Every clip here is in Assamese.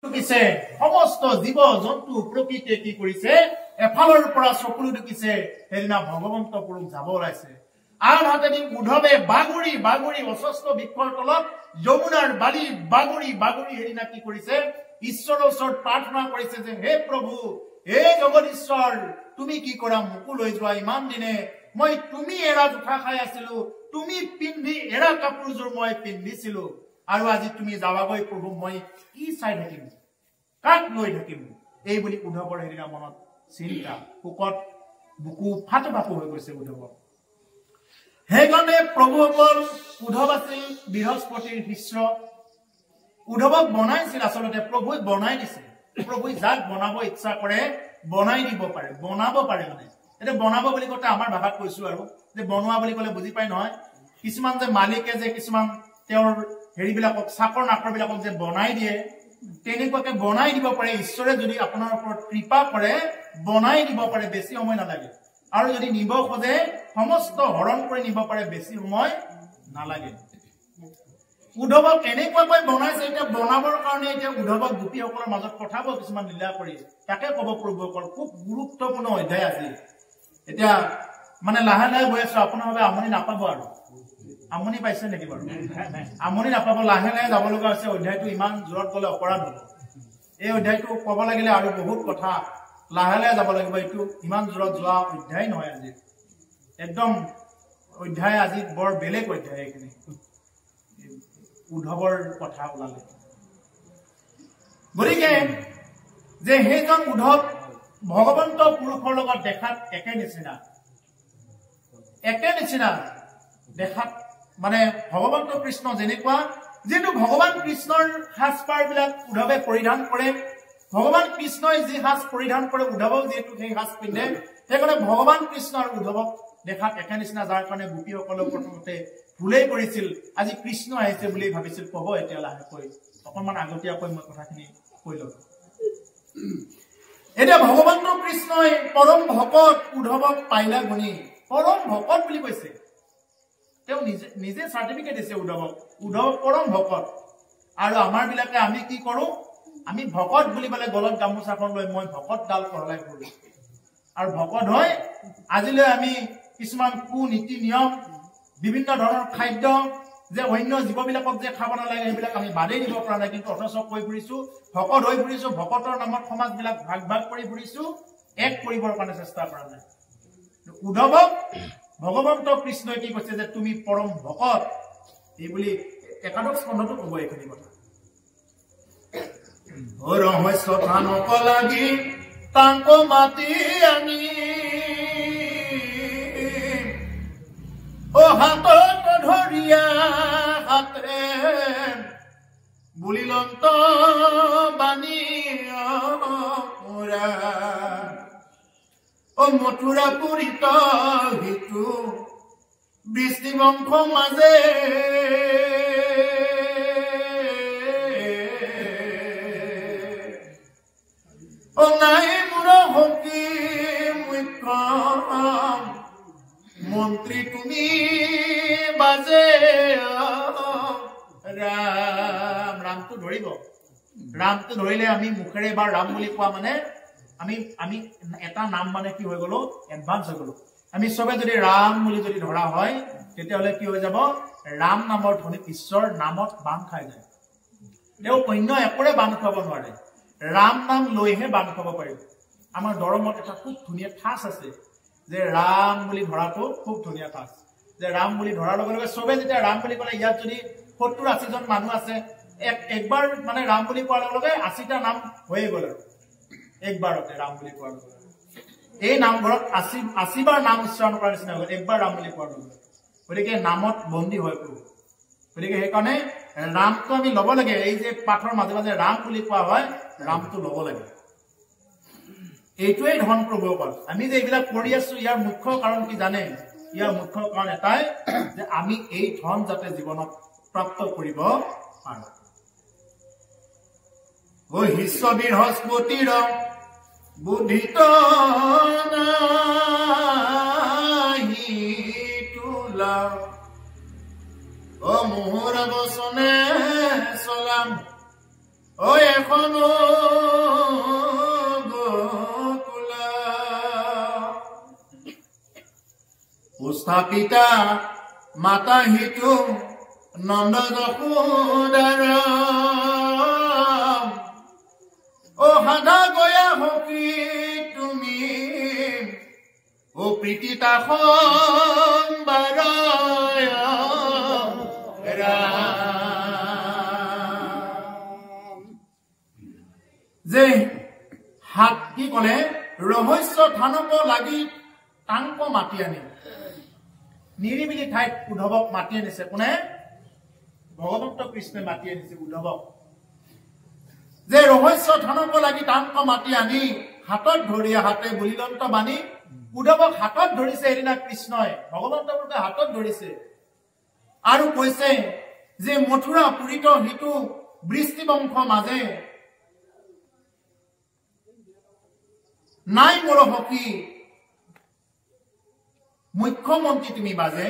টুকিছে সমস্ত জীৱ জন্তু প্ৰকৃতিয়ে কি কৰিছে এফালৰ পৰা চকুলো টুকিছে হেৰিনা ভগৱন্ত পুৰুষ যাব ওলাইছে আনহাতেদি উদ্ধৱে বাগুৰি বাগুৰি অস্বস্থ বৃক্ষৰ তলত যমুনাৰ বালি বাগুৰি বাগুৰি হেৰিনা কি কৰিছে ঈশ্বৰৰ ওচৰত প্ৰাৰ্থনা কৰিছে যে হে প্ৰভু হে জগদীশ্বৰ তুমি কি কৰা মুকু লৈ যোৱা ইমান দিনে মই তুমি এৰা জোঠা খাই আছিলো তুমি পিন্ধি এৰা কাপোৰযোৰ মই পিন্ধিছিলো আৰু আজি তুমি যাবাগৈ প্ৰভু মই কি চাই থাকিম কাক লৈ থাকিম এই বুলি উদ্ধৱৰ হেৰিনা মনত চিন্তা বুকত বুকু ফাটবাকু হৈ গৈছে উদ্ধৱ হেগনে প্ৰভুসকল উদ্ধৱ আছিল বৃহস্পতিৰ শিষ্য উদ্ধৱক বনাইছিল আচলতে প্ৰভুই বনাই দিছে প্ৰভুই যাক বনাব ইচ্ছা কৰে বনাই দিব পাৰে বনাব পাৰে মানে এটা বনাব বুলি কতে আমাৰ ভাষাত কৈছো আৰু যে বনোৱা বুলি কলে বুজি পাই নহয় কিছুমান যে মালিকে যে কিছুমান তেওঁৰ হেৰিবিলাকক চাকৰ নাকৰ বিলাকক যে বনাই দিয়ে তেনেকুৱাকে বনাই দিব পাৰে ঈশ্বৰে যদি আপোনাৰ ওপৰত কৃপা কৰে বনাই দিব পাৰে বেছি সময় নালাগে আৰু যদি নিব খোজে সমস্ত হৰণ কৰি নিব পাৰে বেছি সময় নালাগে উদ্ধৱক এনেকুৱাকৈ বনাইছে এতিয়া বনাবৰ কাৰণে এতিয়া উদ্ধৱক গোপীসকলৰ মাজত পঠাব কিছুমান লীলা কৰি তাকে ক'ব প্ৰভুসকল খুব গুৰুত্বপূৰ্ণ অধ্যায় আছে এতিয়া মানে লাহে লাহে গৈ আছো আপোনালোকে আমনি নাপাব আৰু আমনি পাইছে নেকি বাৰু আমনি নাপাব লাহে লাহে যাব লগা আছে অধ্যায়টো ইমান জোৰত গলে অপৰাধ হ'ব এই অধ্যায়টো ক'ব লাগিলে আৰু বহুত কথা লাহে লাহে যাব লাগিব এইটো ইমান জোৰত যোৱা অধ্যায় নহয় আজি একদম অধ্যায় আজি বৰ বেলেগ অধ্যায় এইখিনি উদ্ধৱৰ কথা ওলালে গতিকে যে সেইজন উদ্ধৱ ভগৱন্ত পুৰুষৰ লগত দেখাত একে নিচিনা দেখাত মানে ভগৱন্ত কৃষ্ণ যেনেকুৱা যেটো ভগৱান কৃষ্ণৰ সাজপাৰ বিলাক উদ্ধৱে পৰিধান কৰে ভগৱান কৃষ্ণই যি সাজ পৰিধান কৰে উদ্ধৱক যেটো সেই সাজ পিন্ধে সেইকাৰণে ভগৱান কৃষ্ণ আৰু উদ্ধৱক দেখাত একে নিচিনা যাৰ কাৰণে গোপীসকলে প্ৰথমতে ভুলেই কৰিছিল আজি কৃষ্ণ আহিছে বুলি ভাবিছিল ক'ব এতিয়া লাহেকৈ অকণমান আগতীয়াকৈ মই কথাখিনি কৈ লওঁ এতিয়া ভগৱন্ত কৃষ্ণই পৰম ভকত উদ্ধৱক পাইলা গুণী পৰম ভকত বুলি কৈছে তেওঁ নিজে সাৰ্টিফিকেট দিছে উদ্ধৱ পৰম ভকত আৰু আমাৰ বিলাকে আমি কি কৰো আমি ভকত বুলি বলে গলত গামোচাখন লৈ মই ভকত ডাল পহলাই কৰো আৰু ভকত হয় আজিলৈ আমি কিছুমান নীতি নিয়ম বিভিন্ন ধৰণৰ খাদ্য যে অন্য জীৱবিলাকক যে খাব নালাগে সেইবিলাক আমি বাদেই দিব পৰা নাই কিন্তু অথচ কৈ ফুৰিছো ভকত হৈ ফুৰিছো ভকতৰ নামত সমাজবিলাক ভাগ ভাগ কৰি ফুৰিছো এক কৰিবৰ কাৰণে চেষ্টা কৰা নাই উদ্ধৱক ভগৱন্ত কৃষ্ণই কি কৈছে যে তুমি পৰম ভকত এই বুলি একাদশ স্কন্ধটো ক'ব এইখিনি কথা ৰহস্য থানক লাগি তাংক মাতি আনি ও হাতত ধৰিয়া হাতে বুলিলন্ত বাণী ও মথুৰা পুৰিত হিতু বৃষ্টিবংশ মাজে ও নাই মোৰ হকি মুখ্য মন্ত্ৰী তুমি বাজে ৰাম ৰামটো ধৰিব ৰামটো ধৰিলে আমি মুখেৰে এবাৰ ৰাম বুলি কোৱা মানে আমি এটা নাম মানে কি হৈ গলো এডভান্স হৈ গলো আমি সবে যদি ৰাম বুলি যদি ধৰা হয় তেতিয়াহলে কি হৈ যাব ৰাম নামৰ ধ্বনিত ঈশ্বৰ নামত বান খাই যায় তেওঁ অন্য একোৰে বান খাব নোৱাৰে ৰাম নাম লৈহে বান খাব পাৰিব আমাৰ দৰমত এটা খুব ধুনীয়া ঠাঁচ আছে যে ৰাম বুলি ধৰাটো খুব ধুনীয়া ঠাঁচ যে ৰাম বুলি ধৰাৰ লগে লগে সবে যেতিয়া ৰাম বুলি ক'লে ইয়াত যদি 70-80 জন মানুহ আছে একবাৰ মানে ৰাম বুলি কোৱাৰ লগে লগে 80টা নাম হৈয়ে গ'ল আৰু একবাৰতে ৰাম বুলি কোৱাৰ লগে এই নামঘৰত 80 বাৰ নাম উচ্চাৰণ কৰাৰ নিচিনা হ'ল একবাৰ ৰাম বুলি কোৱাৰ লগে গতিকে নামত বন্দী হৈ পৰো গতিকে সেইকাৰণে ৰামটো আমি ল'ব লাগে এই যে পাঠৰ মাজে মাজে ৰাম বুলি কোৱা হয় ৰামটো ল'ব লাগে এইটোৱেই ধন প্ৰভুসকল আমি যে এইবিলাক কৰি আছো ইয়াৰ মুখ্য কাৰণ কি জানে ইয়াৰ মুখ্য কাৰণ এটাই যে আমি এই ধন যাতে জীৱনত প্ৰাপ্ত কৰিব পাৰো ও শিষ্য বৃহস্পতিৰ বুদ্ধিত নাহি তোলা ও মোহৰ বচনে চলাম ও এখনো পিতা মাতা হিতু নন্দ যশোদাৰ ও সাধা গয়া হকি তুমি ও প্ৰীতিতা সম্বাৰ যে হাত কি কলে ৰহস্য থানক লাগি টাংক মাতি আনি নিৰিবিলি ঠাইত উদ্ধৱক মাতি আনিছে কোনে ভগৱন্ত কৃষ্ণে মাতি আনিছে উদ্ধৱক যে ৰহস্য থানক লাগি টাংক মাতি আনি হাতত ধৰি হাতে বুলিলন্ত বাণী উদ্ধৱক হাতত ধৰিছে এদিনা কৃষ্ণই ভগৱন্তকে হাতত ধৰিছে আৰু কৈছে যে মথুৰা পুৰিত হিতু বৃষ্টি বংশ মাজে নাই মোৰ হকি মুখ্যমন্ত্ৰী তুমি বাজে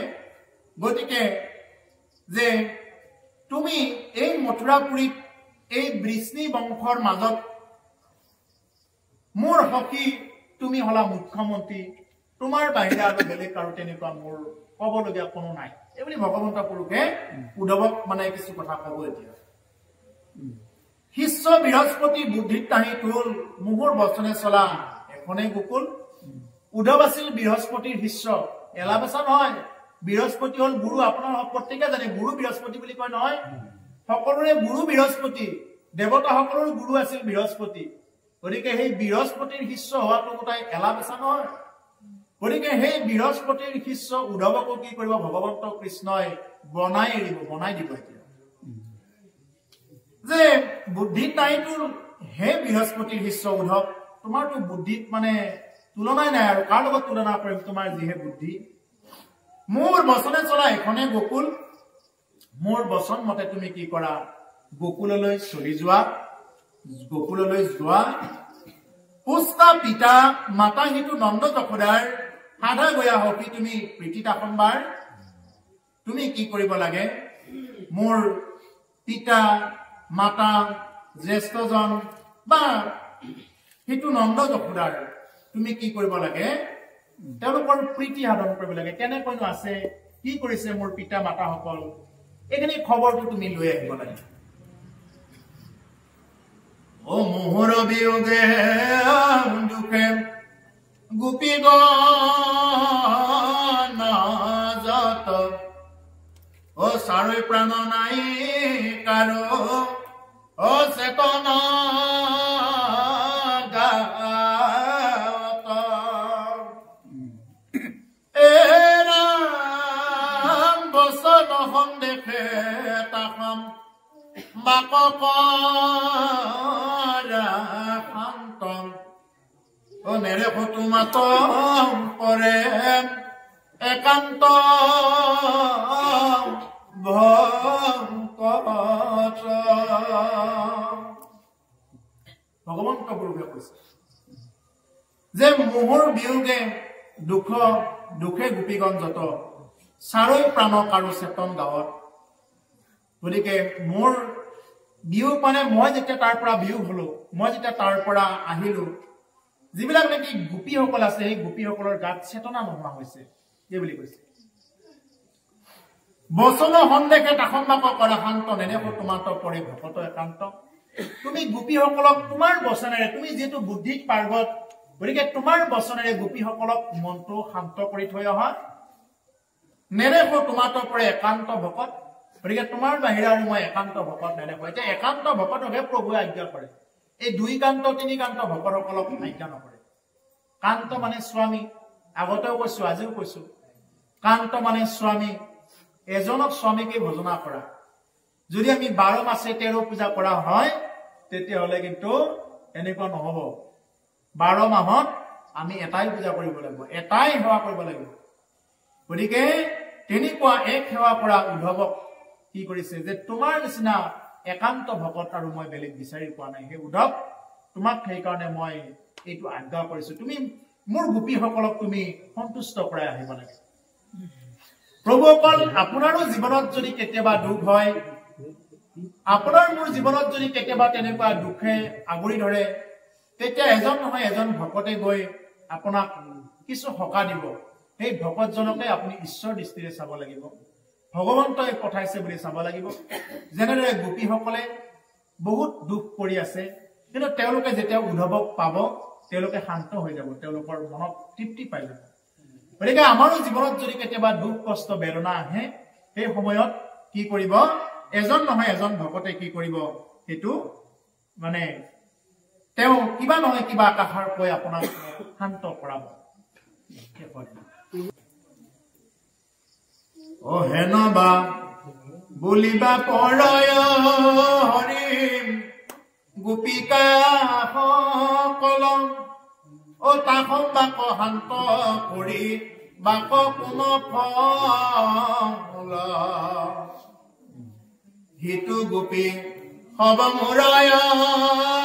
গতিকে যে তুমি এই মথুৰাপুৰীত এই বৃষ্টি বংশৰ মাজত মোৰ হকি তুমি হলা মুখ্যমন্ত্ৰী তোমাৰ বাহিৰে আৰু বেলেগ আৰু তেনেকুৱা মোৰ ক'বলগীয়া কোনো নাই এইবুলি ভগৱন্ত পুৰুষে উদ্ধৱক মানে কিছু কথা ক'ব এতিয়া শিষ্য বৃহস্পতি বুদ্ধিত তাহি তুল মুহুৰ বচনে চলা এখনে গোকুল উদ্ধৱ আছিল বৃহস্পতিৰ শিষ্য এলাবেচা নহয় বৃহস্পতি হল গুৰু আপোনাৰ প্ৰত্যেকে জানে গুৰু বৃহস্পতি বুলি কয় নহয় সকলোৰে গুৰু বৃহস্পতি দেৱতা সকলৰ গুৰু আছিল বৃহস্পতি গতিকে সেই বৃহস্পতিৰ শিষ্য হোৱাটো কোটাই এলাবেচা নহয় গতিকে সেই বৃহস্পতিৰ শিষ্য উদ্ধৱকো কি কৰিব ভগৱন্ত কৃষ্ণই বনাই দিব এতিয়া যে বুদ্ধিত নাইতো হে বৃহস্পতিৰ শিষ্য উদ্ধৱ তোমাৰতো বুদ্ধিত মানে তুলনাই নাই আৰু কাৰ লগত তুলনা কৰিম তোমাৰ যিহে বুদ্ধি মোৰ বচনে চলা এখনে গোকুল মোৰ বচন মতে তুমি কি কৰা গোকুললৈ চলি যোৱা পুষ্টা পিতা মাতা হিতু নন্দ যশোদাৰ সাধা গয়া হকি তুমি প্ৰীতিতা সম্বাৰ তুমি কি কৰিব লাগে মোৰ পিতা মাতা জ্যেষ্ঠজন বা হিতু নন্দ যশোদাৰ তুমি কি কৰিব লাগে তেওঁলোকৰ প্ৰীতি সাধন কৰিব লাগে কেনেকৈনো আছে কি কৰিছে মোৰ পিতা মাতাসকল এইখিনি খবৰটো তুমি লৈ আহিব লাগে ও মোহৰ বিয়োগে দুখে গোপী গণাজত ও চাৰৈ প্ৰাণ নাই কাৰো ও চেতনা দেখে তাকাম বাকপৰান্তম ও নেৰেখো তোমাত পৰে একান্ত ভগৱন্ত পুৰুষে কৈছে যে মোহৰ বিয়োগে দুখে গোপীগণ যত চাৰৈ প্ৰাণক আৰু চেতন গাঁৱত গতিকে মোৰ বিয়োগ মানে মই যেতিয়া তাৰ পৰা বিয়োগ হলো মই যেতিয়া তাৰ পৰা আহিলো যিবিলাক নেকি গোপীসকল আছে সেই গোপীসকলৰ গাত চেতনা নোহোৱা হৈছে এই বুলি কৈছে বচন সন্দেহে তাসম্বাক কৰা শান্ত নেদেখো তোমাত পৰে ভকত একান্ত তুমি গোপীসকলক তোমাৰ বচনেৰে তুমি যিহেতু বুদ্ধিত পাৰ্গত গতিকে তোমাৰ বচনেৰে গোপীসকলক মনটো শান্ত কৰি থৈ অহা নেদেখো তোমাত পৰে একান্ত ভকত গতিকে তোমাৰ বাহিৰে আৰু মই একান্ত ভকত নেদেখো এতিয়া একান্ত ভকতকহে প্ৰভুৱে আজ্ঞা কৰে এই দুই কান্ত তিনি কান্ত ভকতসকলক আজ্ঞা নকৰে কান্ত মানে স্বামী আগতেও কৈছো আজিও কৈছো কান্ত মানে স্বামী এজনক স্বামীকে ভজনা কৰা যদি আমি 12 মাসে 13 পূজা কৰা হয় তেতিয়াহলে কিন্তু এনেকুৱা নহব 12 মাহত আমি এটাই পূজা কৰিব লাগিব এটাই সেৱা কৰিব লাগিব গতিকে তেনেকুৱা এক সেৱা কৰা উদ্ধৱক কি কৰিছে যে তোমাৰ নিচিনা একান্ত ভকত আৰু মই বেলেগ বিচাৰি পোৱা নাই হে উদ্ধৱ তোমাক সেই কাৰণে মই এইটো আজ্ঞা কৰিছো তুমি মোৰ গোপীসকলক তুমি সন্তুষ্ট কৰাই আহিব লাগে প্ৰভুসকল আপোনাৰো জীৱনত যদি কেতিয়াবা দুখ হয় আপোনাৰ মোৰ জীৱনত যদি কেতিয়াবা তেনেকুৱা দুখে আগুৰি ধৰে তেতিয়া এজন নহয় এজন ভকতে গৈ আপোনাক কিছু হকা দিব সেই ভকতজনকে আপুনি ঈশ্বৰ দৃষ্টিৰে চাব লাগিব ভগৱন্তই পঠাইছে বুলি চাব লাগিব যেনেদৰে গোপীসকলে বহুত দুখ কৰি আছে কিন্তু তেওঁলোকে যেতিয়া উদ্ধৱক পাব তেওঁলোকে শান্ত হৈ যাব তেওঁলোকৰ মনত তৃপ্তি পাই যাব গতিকে আমাৰো জীৱনত যদি কেতিয়াবা দুখ কষ্ট বেদনা আহে সেই সময়ত কি কৰিব এজন নহয় এজন ভকতে কি কৰিব সেইটো মানে তেওঁ কিবা নহয় কিবা আকাশৰ কৈ আপোনাক শান্ত কৰাব ও হেনবা বুলিবা পৰয় হৰিম গোপিকা সকল ও তাহম বাক শান্ত কৰি বাক কোন ফল হিতু গোপী হব মুৰায়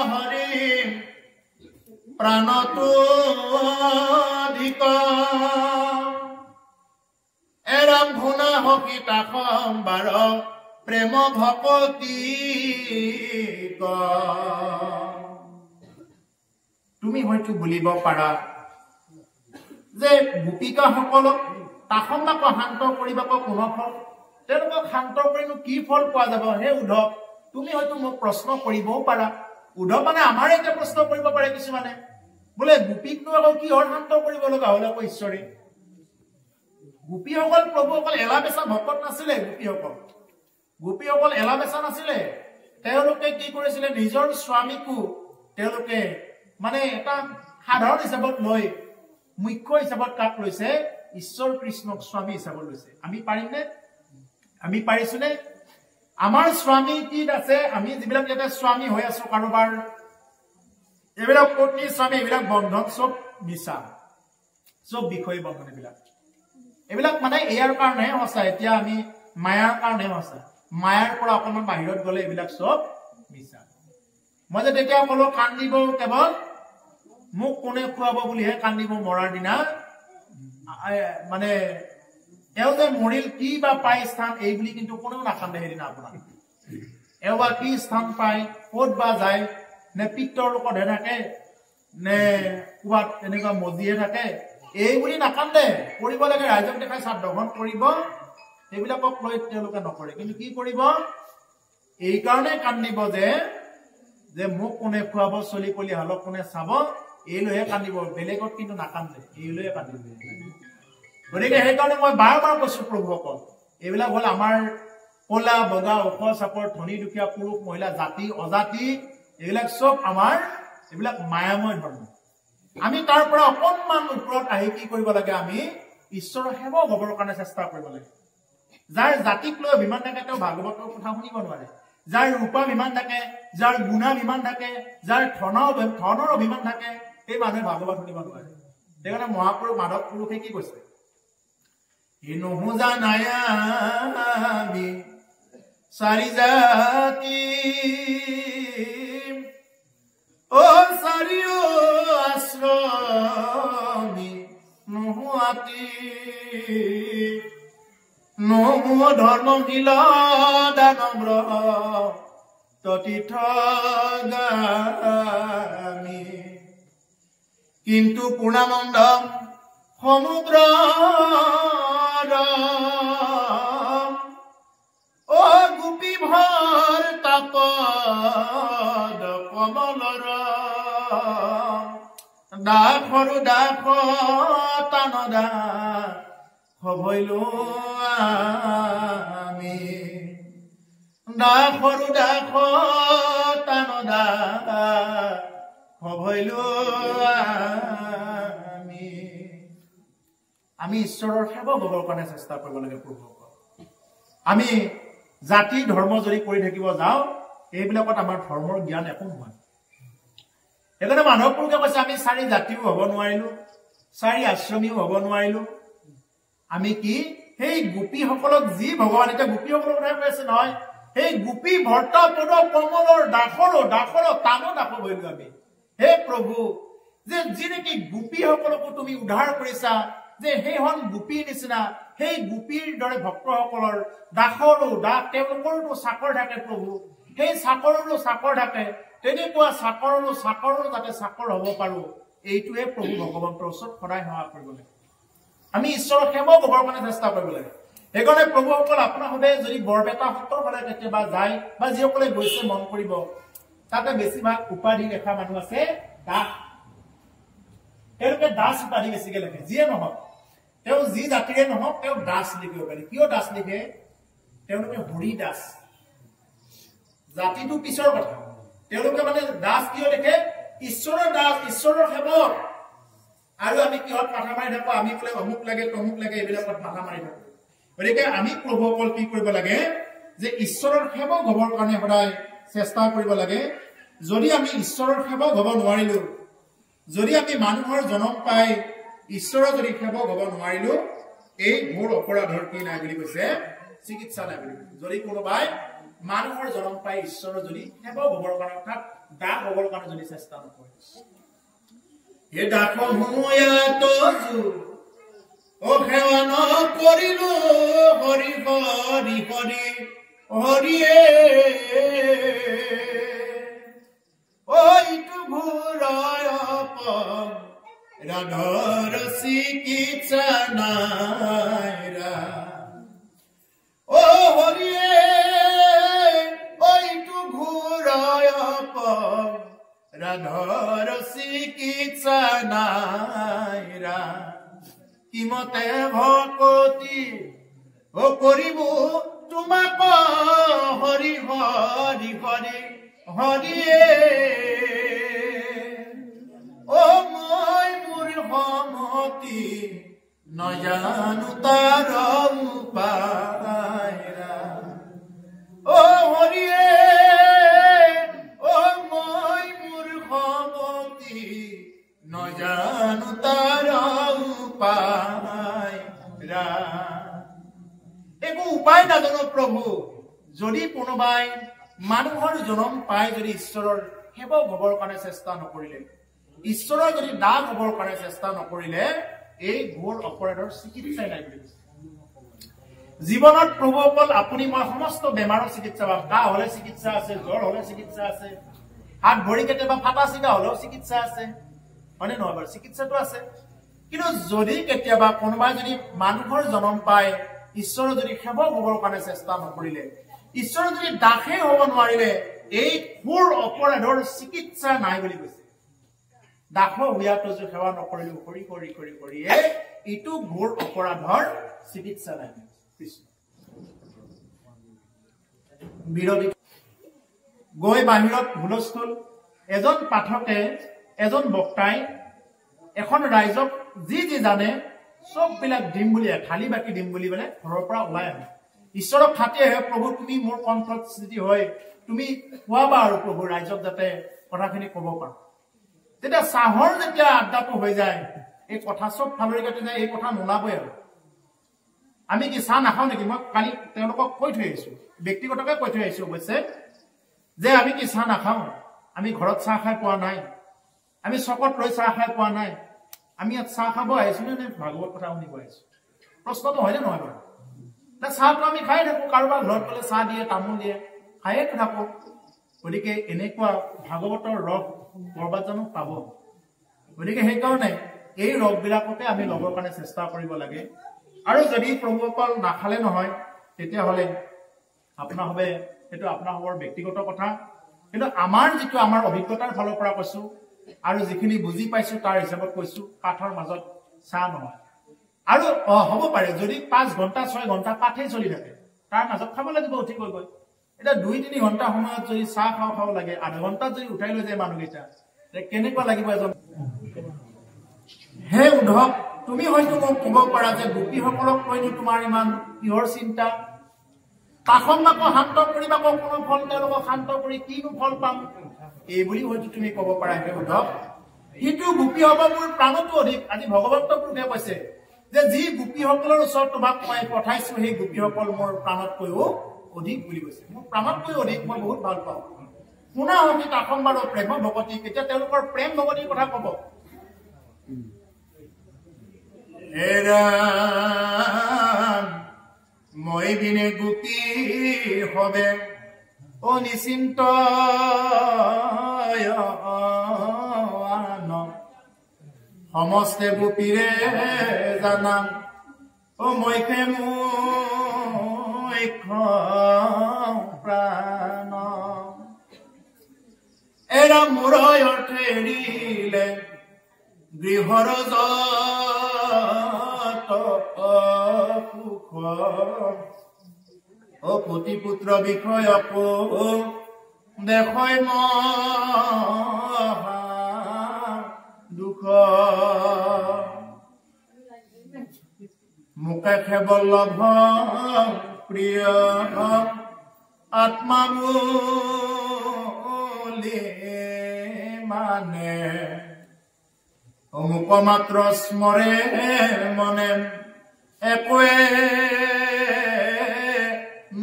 হৰিম প্ৰাণতো অধিক এৰাম ভুনা হকি তাখম বাৰ প্ৰেম ভকতি তুমি হয়তো বুলিব পাৰা যে গোপিকাসকলক তাখম বাক শান্ত কৰিবাক কোন ফল তেওঁলোকক শান্ত কৰিনো কি ফল পোৱা যাব হে উদ্ধৱ তুমি হয়তো মোক প্ৰশ্ন কৰিবও পাৰা উদ্ধৱ মানে আমাৰ এটা প্ৰশ্ন কৰিব পাৰে কিছুমানে বোলে গোপীকনো আকৌ কিহৰ শান্ত কৰিব লগা হলে আকৌ ঈশ্বৰে গোপীসকল প্ৰভুসকল এলাবেচা ভকত নাছিলে গোপীসকল এলাবেচা নাছিলে তেওঁলোকে কি কৰিছিলে নিজৰ স্বামীকো তেওঁলোকে মানে এটা সাধাৰণ হিচাপত লৈ মুখ্য হিচাপত কাক লৈছে ঈশ্বৰ কৃষ্ণক স্বামী হিচাপত লৈছে আমি পাৰিমনে আমি পাৰিছোনে আমাৰ স্বামী কি আছে আমি যিবিলাক ইয়াতে স্বামী হৈ আছো কাৰোবাৰ এইবিলাক পত্নী স্বামী এইবিলাক বন্ধন চব মিছা চব বিষয় বন্ধন এইবিলাক মানে ইয়াৰ কাৰণে সঁচা এতিয়া আমি মায়াৰ কাৰণে সঁচা মায়াৰ পৰা অকণমান বাহিৰত গলে এইবিলাক চব মিছা মই যে তেতিয়া কলো কান্দিব কেৱল মোক কোনে খুৱাব বুলিহে কান্দিব মৰাৰ দিনা মানে এও যে মৰিল কি বা পাই স্থান এই বুলি কিন্তু কোনেও নাকান্দে সেইদিনা আপোনাৰ এও বা কি স্থান পায় ক'ত বা যায় নে পিত্তৰ লোকতহে থাকে নে ক'ৰবাত এনেকুৱা মজিয়ে থাকে এই বুলি নাকান্দে কৰিব লাগে ৰাইজক দেখাই চাপ দমন কৰিব সেইবিলাকক লৈ তেওঁলোকে নকৰে কিন্তু কি কৰিব এই কাৰণে কান্দিব যে মোক কোনে খুৱাব চলি পলি হালক কোনে চাব এই লৈহে কান্দিব বেলেগত কিন্তু নাকান্দে এই লৈহে কান্দিব গতিকে সেইকাৰণে মই বাৰ বাৰ কৈছো প্ৰভুসকল এইবিলাক হল আমাৰ কলা বগা ওখ চাপৰ ধনী দুখীয়া পুৰুষ মহিলা জাতি অজাতি এইবিলাক চব আমাৰ এইবিলাক মায়াময় ধৰ্ম আমি তাৰ পৰা অকণমান ওপৰত আহি কি কৰিব লাগে আমি ঈশ্বৰৰ সেৱক হ'বৰ কাৰণে চেষ্টা কৰিব লাগে যাৰ জাতিক লৈ অভিমান থাকে তেওঁ ভাগৱতৰ কথা শুনিব নোৱাৰে যাৰ ৰূপাভিমান থাকে যাৰ গুণাভিমান থাকে যাৰ ধনৰ অভিমান থাকে সেই মানুহে ভাগৱত শুনিব নোৱাৰে সেইকাৰণে মহাপুৰুষ মাধৱ পুৰুষে কি কৈছে নুজানায়ামি চাৰি জাতি ও চাৰিও আশ্ৰমী নোহোৱাতি নমো ধৰ্মশীল দানম্ৰ ততীৰ্থগামী কিন্তু পূৰ্ণানন্দ সমুদ্ৰ ও গোপী ভৰ তাপদ কমলৰ দাসৰু দাস তানদা হবইলো আমি দাসৰু দাস তানদা হবইলো আমি ঈশ্বৰৰ সেৱক হ'বৰ কাৰণে চেষ্টা কৰিব লাগে প্ৰভুসকল আমি জাতি ধৰ্ম যদি কৰি থাকিব যাওঁ এইবিলাকত আমাৰ ধৰ্মৰ জ্ঞান একো নহয় সেইকাৰণে মাধৱ পুৰুষে কৈছে আমি চাৰি জাতিও হ'ব নোৱাৰিলো চাৰি আশ্ৰমীও হ'ব নোৱাৰিলো আমি কি সেই গোপীসকলক যি ভগৱান এতিয়া গোপীসকলৰ কথা কৈ আছে নহয় সেই গোপী ভৰ্তা পদ কমলৰ দাসৰো তানো দাস হবইলো আমি হে প্ৰভু যে যি নেকি গোপীসকলকো তুমি উদ্ধাৰ কৰিছা যে সেইখন গোপীৰ নিচিনা সেই গোপীৰ দৰে ভক্তসকলৰ দাসৰো দাস তেওঁলোকৰো চাকৰ থাকে প্ৰভু সেই চাকৰৰো চাকৰ থাকে তেনেকুৱা চাকৰৰো যাতে চাকৰ হ'ব পাৰো এইটোৱে প্ৰভু ভগৱন্তৰ ওচৰত সদায় সেৱা কৰিব লাগে আমি ঈশ্বৰৰ সেৱক হ'বৰ কাৰণে চেষ্টা কৰিব লাগে সেইকাৰণে প্ৰভুসকল আপোনাৰ হবে যদি বৰপেটা সত্ৰৰ ফালে কেতিয়াবা যায় বা যিসকলে গৈছে মন কৰিব তাতে বেছিভাগ উপাধি লেখা মানুহ আছে দাস তেওঁলোকে দাস উপাধি বেছিকে লেখে যিয়ে নহওক তেওঁ যি জাতিৰে নহওক তেওঁ দাস লিখিব পাৰি কিয় দাস লিখে তেওঁলোকে হৰি দাস জাতিটো পিছৰ কথা তেওঁলোকে মানে দাস কিয় লিখে ঈশ্বৰৰ দাস ঈশ্বৰৰ সেৱক আৰু আমি কিহত মাথা মাৰি থাকো আমি বোলে অমুক লাগে তমুক লাগে এইবিলাকত মাথা মাৰি থাকো গতিকে আমি প্ৰভুসকল কি কৰিব লাগে যে ঈশ্বৰৰ সেৱক হ'বৰ কাৰণে সদায় চেষ্টা কৰিব লাগে যদি আমি ঈশ্বৰৰ সেৱক হ'ব নোৱাৰিলো যদি আমি মানুহৰ জনম পাই ঈশ্বৰৰ যদি সেৱক হ'ব নোৱাৰিলো এই ঘোৰ অপৰাধৰ কি নাই বুলি কৈছে চিকিৎসা নাই বুলি যদি কোনোবাই মানুহৰ জনম পাই ঈশ্বৰৰ যদি সেৱক হ'বৰ কাৰণে অৰ্থাৎ দাস হ'বৰ কাৰণে যদি চেষ্টা নকৰে হে দাস হুয়াতো ও সেৱা নকৰিলো হৰি হৰি হৰি হৰিয়ে ওইটো ঘূৰাই ৰাধৰ চিকিৎসা নাইৰা ও হৰিয়ে ওইটো ঘূৰাই ৰাধৰ চিকিৎসা নাইৰা কিমতে ভকতি ও কৰিব তোমাক হৰি হৰি হৰি হৰিয়ে ও মই মোৰ সমতি নজানো তাৰ উপায়ৰা ও হৰিয়ে ও মই মোৰ সমতি নজানো তাৰ উপায়ৰা একো উপায় নাজানো প্ৰভু যদি কোনোবাই মানুহৰ জনম পাই যদি ঈশ্বৰৰ সেৱক হ'বৰ কাৰণে চেষ্টা নকৰিলে ঈশ্বৰৰ যদি দাস হ'বৰ কাৰণে চেষ্টা নকৰিলে এই ঘোৰ অপৰাধৰ চিকিৎসাই নাই বুলি কৈছে জীৱনত প্ৰভুসকল আপুনি মই সমস্ত বেমাৰৰ চিকিৎসা পাম কাহ হলে চিকিৎসা আছে জ্বৰ হলে চিকিৎসা আছে হাত ভৰি কেতিয়াবা ফাটা চিগা হলেও চিকিৎসা আছে হয়নে নহয় বাৰু চিকিৎসাটো আছে কিন্তু যদি কেতিয়াবা কোনোবাই যদি মানুহৰ জনম পাই ঈশ্বৰৰ যদি সেৱক হ'বৰ কাৰণে চেষ্টা নকৰিলে ঈশ্বৰৰ যদি দাসে হ'ব নোৱাৰিলে এই ঘোৰ অপৰাধৰ চিকিৎসা নাই বুলি কৈছে দাস হুয়াতো যে সেৱা নকৰিলো কৰি কৰি কৰি কৰি এইটো ঘোৰ অপৰাধৰ চিকিৎসা নাই বিৰোধী গৈ বাহিৰত হুলস্থুল এজন পাঠকে এজন বক্তাই এখন ৰাইজক যি যি জানে সববিলাক দিম বুলি খালি বাকি দিম বুলি মানে ঘৰৰ পৰা ওলাই আহে ঈশ্বৰক খাতি আহে প্ৰভু তুমি মোৰ কণ্ঠত স্থিতি হয় তুমি কোৱাবা আৰু প্ৰভু ৰাইজক যাতে কথাখিনি ক'ব পাৰো তেতিয়া চাহৰ যেতিয়া আড্ডাটো হৈ যায় এই কথা সব ফালৰি কাটি যায় এই কথা নোলাবই আৰু আমি কি চাহ নাখাওঁ নেকি মই কালি তেওঁলোকক কৈ থৈ আহিছো ব্যক্তিগতকে কৈ থৈ আহিছো অৱশ্যে যে আমি কি চাহ নাখাওঁ আমি ঘৰত চাহ খাই পোৱা নাই আমি চকত লৈ চাহ খাই পোৱা নাই আমি ইয়াত চাহ খাব আহিছো নে ভাগৱত কথা শুনিব আহিছো প্ৰশ্নটো হয়নে নহয় বাৰু চাহটো আমি খাই থাকো কাৰোবাৰ ঘৰত গ'লে চাহ দিয়ে তামোল দিয়ে খায়ে থাকো গতিকে এনেকুৱা ভাগৱতৰ ৰস কৰবাত জানো পাব গতিকে সেইকাৰণে এই ৰসবিলাককে আমি ল'বৰ কাৰণে চেষ্টা কৰিব লাগে আৰু যদি প্ৰভুসকল নাখালে নহয় তেতিয়াহ'লে আপোনাৰ হবে সেইটো আপোনাৰ হবৰ ব্যক্তিগত কথা কিন্তু আমাৰ যিটো আমাৰ অভিজ্ঞতাৰ ফালৰ পৰা কৈছো আৰু যিখিনি বুজি পাইছো তাৰ হিচাপত কৈছো পাঠৰ মাজত চাহ নহয় আৰু হ'ব পাৰে যদি 5 ঘণ্টা 6 ঘণ্টা পাঠেই চলি থাকে তাৰ মাজত খাব লাগিব উঠি গৈ গৈ এটা 2-3 ঘণ্টা সময়ত যদি চাহ খাব লাগে আধা ঘণ্টাত যদি উঠাই লৈ যায় মানুহকেইটা কেনেকুৱা লাগিব এজন হে উদ্ধৱ তুমি হয়তো মোক ক'ব পাৰা যে গোপীসকলক কৈনো তোমাৰ ইমান কিহৰ চিন্তা কাষক শান্ত কৰিবা কোনো ফল তেওঁলোকক শান্ত কৰি কিনো ফল পাম এই বুলি হয়তো তুমি ক'ব পাৰা হে উদ্ধৱ কিন্তু গোপী হ'ব মোৰ প্ৰাণতো অধিক আজি ভগৱন্ত পুৰুষে কৈছে যে যি গোপীসকলৰ ওচৰত তোমাক মই পঠাইছো সেই গোপীসকল মোৰ প্ৰাণতকৈও অধিক বুলি কৈছে মোৰ প্ৰাণতকৈ অধিক মই বহুত ভাল পাওঁ শুনা অধিক আসম্বাদ প্ৰেম ভগৱতী কেতিয়া তেওঁলোকৰ প্ৰেম ভগৱতীৰ কথা ক'ব মই বিনে গোপী হবে অনিচিন্ত সমস্তে গোপীৰে জানাম ও মইখে প্ৰাণ এৰা মূৰয় ঠেৰিলে গৃহৰ যত সুখ ও পুতি পুত্ৰ বিষয়ক দেখয় মহা দুখ মুখে বল্লভ প্ৰিয় আত্মা বুলি মানে মুখ মাত্ৰ স্মৰে মনে একোৱে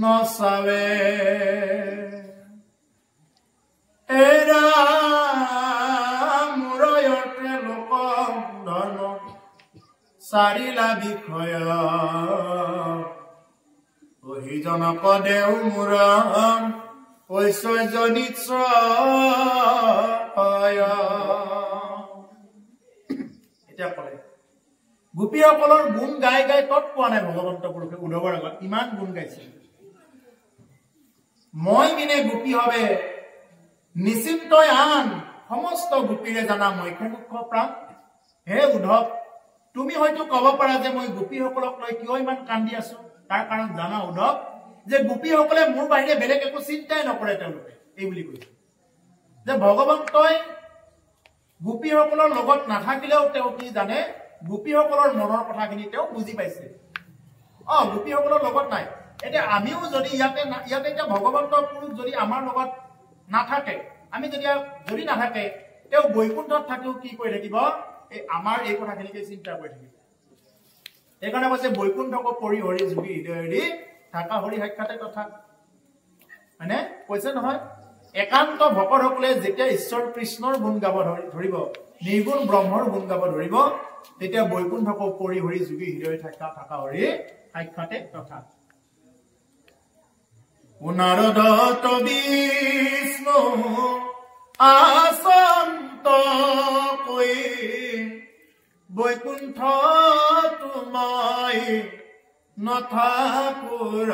নচাবে এৰা মূৰয়তে লোক ধৰ্ম চাৰিলা বিষয় অহিজনক দেও মূৰম ঐশ্বৰ্য নিশ্চয় এতিয়া কলে গোপীসকলৰ গুণ গাই গাই তৎ পোৱা নাই ভগৱন্ত পুৰুষে উদ্ধৱৰ আগত ইমান গুণ গাইছে মই বিনে গোপী হবে নিশ্চিন্তই আন সমস্ত গোপীৰে জানা মইখে মুখ্য প্ৰাণ হে উদ্ধৱ তুমি হয়তো কব পাৰা যে মই গোপীসকলক লৈ কিয় ইমান কান্দি আছো তাৰ কাৰণ জানা উদ্ধৱ যে গোপীসকলে মোৰ বাহিৰে বেলেগ একো চিন্তাই নকৰে তেওঁলোকে এই বুলি কৈছে যে ভগৱন্তই গোপীসকলৰ লগত নাথাকিলেও তেওঁ কি জানে গোপীসকলৰ মনৰ কথাখিনি তেওঁ বুজি পাইছে গোপীসকলৰ লগত নাই এতিয়া আমিও যদি ইয়াতে এতিয়া ভগৱন্ত পুৰুষ যদি আমাৰ লগত নাথাকে আমি যদি নাথাকে তেওঁ বৈকুণ্ঠত থাকিও কি কৰি থাকিব আমাৰ এই কথাখিনিকে চিন্তা কৰি থাকিব এইকাৰণে কৈছে বৈকুণ্ঠক পৰি হৰি যোগী হৃদয়ৰি থাকা হৰি সাক্ষাতে কথা মানে কৈছে নহয় একান্ত ভকতসকলে যেতিয়া ঈশ্বৰ কৃষ্ণৰ গুণ গাব ধৰিব নিৰ্গুণ ব্ৰহ্মৰ গুণ গাব ধৰিব তেতিয়া বৈকুণ্ঠক পৰি হৰি যোগী হৃদয় থাকা হৰি সাক্ষাতে কথা নাৰদত বিষ্ণু আসন্ত কৈ বৈকুণ্ঠ তোমায় নথাকুৰয়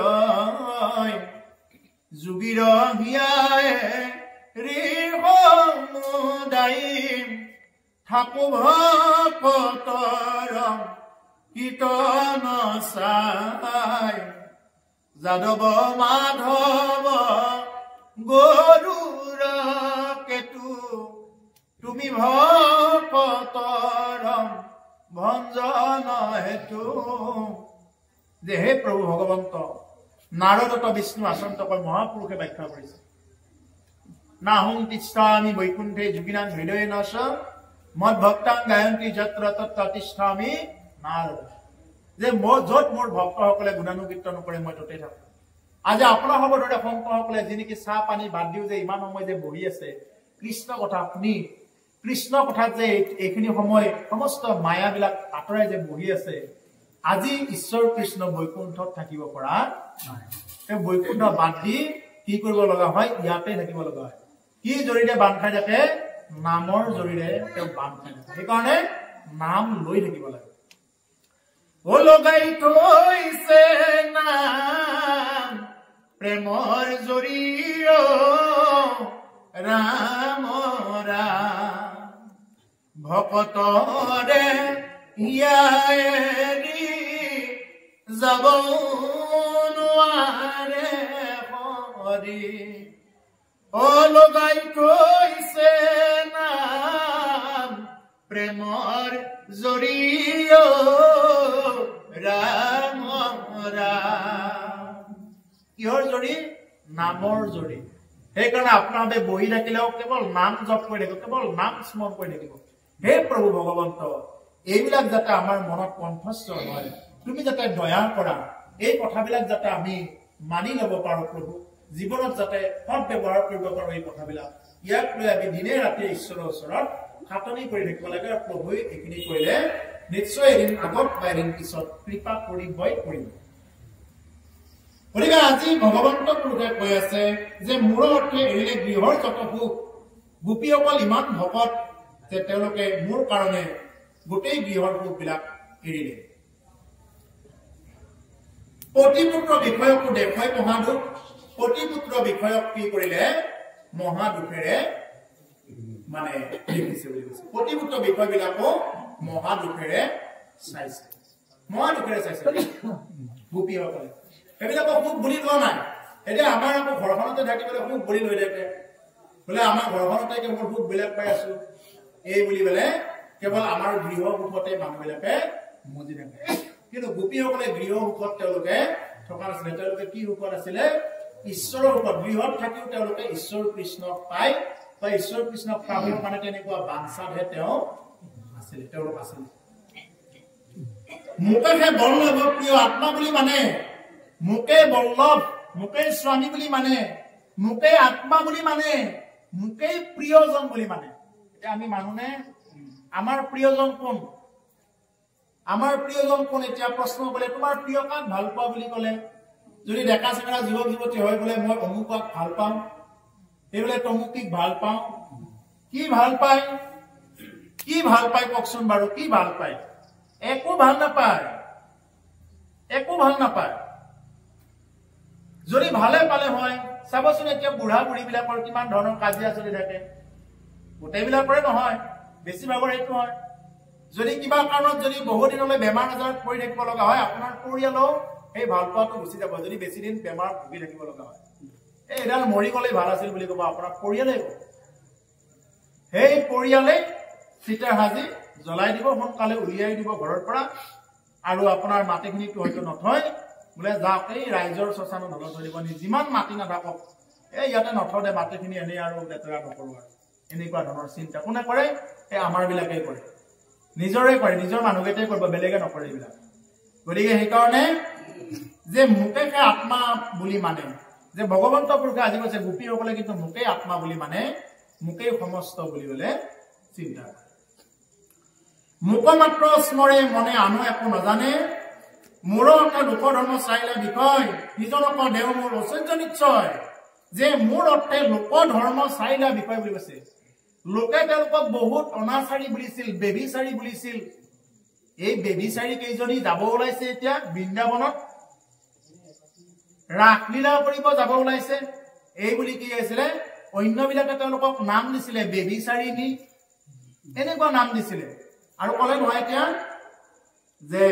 যোগীৰ হিয়ায় ঋসমুদায়ী থাকো ভকতৰ কীৰ্তন চায় যাদৱ মাধৱ গৰুৰ কেতু তুমি ভকতৰ ভঞ্জন হেতু যে হে প্ৰভু ভগৱন্ত নাৰদত বিষ্ণু আচন্তকৰ মহাপুৰুষে ব্যাখ্যা কৰিছে নাহং তিষ্ঠামি বৈকুণ্ঠে যোগিনাং হৃদয়ে নশ মদ ভক্তাং গায়ন্তি যত্ৰ তত্ৰ তিষ্ঠামি নাৰদ যে য'ত মোৰ ভক্তসকলে গুণানুকীৰ্তন কৰে মই ততে থাকো আজি আপোনাৰ হ'ব দৰে সন্তসকলে যি নেকি চাহ পানী বাদ দিও যে ইমান সময় যে বহি আছে কৃষ্ণ কথা শুনি কৃষ্ণ কথাত যে এইখিনি সময় সমস্ত মায়াবিলাক আঁতৰাই যে বহি আছে আজি ঈশ্বৰ কৃষ্ণ বৈকুণ্ঠত থাকিব পৰা নাই তেওঁ বৈকুণ্ঠ বাদ দি কি কৰিব লগা হয় ইয়াতে থাকিব লগা হয় কি জৰিৰে বান্ধ খাই থাকে নামৰ জৰিৰে তেওঁ বান্ধ খাই থাকে সেইকাৰণে নাম লৈ থাকিব লাগে ও লগাই থৈছে নাম প্ৰেমৰ জৰিয় ৰাম ৰাম ভকতৰে হিয়াৰি যাব নোৱাৰে হৰি ও লগাই থৈছে নাম প্ৰেমৰ জৰিয় ৰাম ৰাম কিহৰ জৰি নামৰ জৰি সেইকাৰণে আপোনালোকে বহি থাকিলেও কেৱল নাম জপ কৰি থাকিব কেৱল নাম স্মৰণ কৰি থাকিব হে প্ৰভু ভগৱন্ত এইবিলাক যাতে আমাৰ মনত কণ্ঠস্থ হয় তুমি যাতে দয়া কৰা এই কথাবিলাক যাতে আমি মানি ল'ব পাৰো প্ৰভু জীৱনত যাতে সৎ ব্যৱহাৰ কৰিব পাৰো এই কথাবিলাক ইয়াক লৈ আমি দিনে ৰাতিয়ে ঈশ্বৰৰ ওচৰত খাটনি কৰি থাকিব লাগে আৰু প্ৰভুৱে এইখিনি কৰিলে নিশ্চয় এদিন আগত বা এদিন পিছত কৃপা কৰিবই কৰিব গতিকে আজি ভগৱন্ত পুৰুষে কৈ আছে যে মোৰ অৰ্থে এৰিলে গৃহৰ যত সুখ গোপীসকল ইমান ভকত যে তেওঁলোকে মোৰ কাৰণে গোটেই গৃহৰ সুখবিলাক এৰিলে প্ৰতিপুত্ৰ বিষয়কো দেখুৱাই মহাদুখ প্ৰতিপুত্ৰ বিষয়ক কি কৰিলে মহাদুখেৰে মানে লিখিছে বুলি কৈছে প্ৰতিপুত্ৰ বিষয়বিলাকো মহাদুখেৰে চাইছে গোপীসকলে এইবিলাকক সুখ বুলি লোৱা নাই এতিয়া আমাৰ আকৌ ঘৰখনতে থাকিবলৈ সুখ বুলি লৈ থাকে বোলে আমাৰ ঘৰখনতে কেৱল সুখ বিলাক পাই আছো এই বুলি বোলে কেৱল আমাৰ গৃহ সুখতে মানুহবিলাকে মজি থাকে কিন্তু গোপীসকলে গৃহ সুখত তেওঁলোকে থকা নাছিলে তেওঁলোকে কি সুখত আছিলে ঈশ্বৰৰ সুখত গৃহত থাকিও তেওঁলোকে ঈশ্বৰ কৃষ্ণক পায় বা ঈশ্বৰ কৃষ্ণক পাবৰ কাৰণে তেনেকুৱা বাঞ্ছাতহে তেওঁ আছিল তেওঁলোক আছিল মুকেহে বল্লভ প্ৰিয় আত্মা বুলি মানে মুকে বল্লভ মুকে স্বামী বুলি মানে মুকে আত্মা বুলি মানে মুকে প্ৰিয়জন বুলি মানে এতিয়া আমি মানুহে আমাৰ প্ৰিয়জন কোন আমাৰ প্ৰিয়জন কোন এতিয়া প্ৰশ্ন বলে তোমাৰ প্ৰিয় কাক ভাল পোৱা বুলি ক'লে যদি ডেকা চেঙৰা যুৱক যুৱতী হয় বোলে মই অমুকক ভাল পাওঁ এইবোলে তমুকিক ভাল পাওঁ কি ভাল পায় কওকচোন বাৰু কি ভাল পায় একো ভাল নাপায় যদি ভালে পালে হয় চাবচোন এতিয়া বুঢ়া বুঢ়ী বিলাকৰ কিমান ধৰণৰ কাজিয়া চলি থাকে গোটেইবিলাকৰে নহয় বেছিভাগৰ এইটো হয় যদি কিবা কাৰণত যদি বহু দিনলৈ বেমাৰ আজাৰত পৰি থাকিব লগা হয় আপোনাৰ পৰিয়ালেও এই ভাল পোৱাটো গুচি যাব যদি বেছি দিন বেমাৰ ভুগি থাকিব লগা হয় এই এডাল মৰি গ'লেই ভাল আছিল বুলি ক'ব আপোনাৰ পৰিয়ালে সেই পৰিয়ালে চিতা সাজি জ্বলাই দিব সোনকালে উলিয়াই দিব ঘৰৰ পৰা আৰু আপোনাৰ মাটিখিনিটো হয়তো নথয় বোলে যাওক এই ৰাইজৰ শ্মশানত নলয় থৈ দিব যিমান মাটি নাথাকক এই ইয়াতে নথদে মাটিখিনি এনেই আৰু লেতেৰা নকৰোঁ আৰু এনেকুৱা ধৰণৰ চিন্তা কোনে কৰে এই আমাৰ বিলাকেই কৰে নিজৰে কৰে নিজৰ মানুহকেইটাই কৰিব বেলেগে নকৰে এইবিলাক গতিকে সেইকাৰণে যে মুকেহে আত্মা বুলি মানে যে ভগৱন্ত পুৰুষে আজি কৈছে গোপীসকলে কিন্তু মুকেই আত্মা বুলি মানে মুকেই সমস্ত বুলি বোলে চিন্তা কৰে মুক মাত্ৰ স্মৰে মনে আনো একো নাজানে মোৰ অৰ্থে লোক ধৰ্ম চাইলে বিষয় সিজনক দেও মোৰ ঐশ্বৰ্য নিশ্চয় যে মোৰ অৰ্থে লোক ধৰ্ম চাইলা বিষয় বুলি কৈছে লোকে তেওঁলোকক বহুত অনাচাৰী বুলিছিল বেবিচাৰী বুলিছিল এই বেবিচাৰী কেইজনী যাব ওলাইছে এতিয়া বৃন্দাবনত ৰাসলীলা কৰিব যাব ওলাইছে এই বুলি কি হৈছিলে অন্যবিলাকে তেওঁলোকক নাম দিছিলে বেবিচাৰিনী এনেকুৱা নাম দিছিলে আৰু ক'লে নহয় এতিয়া যে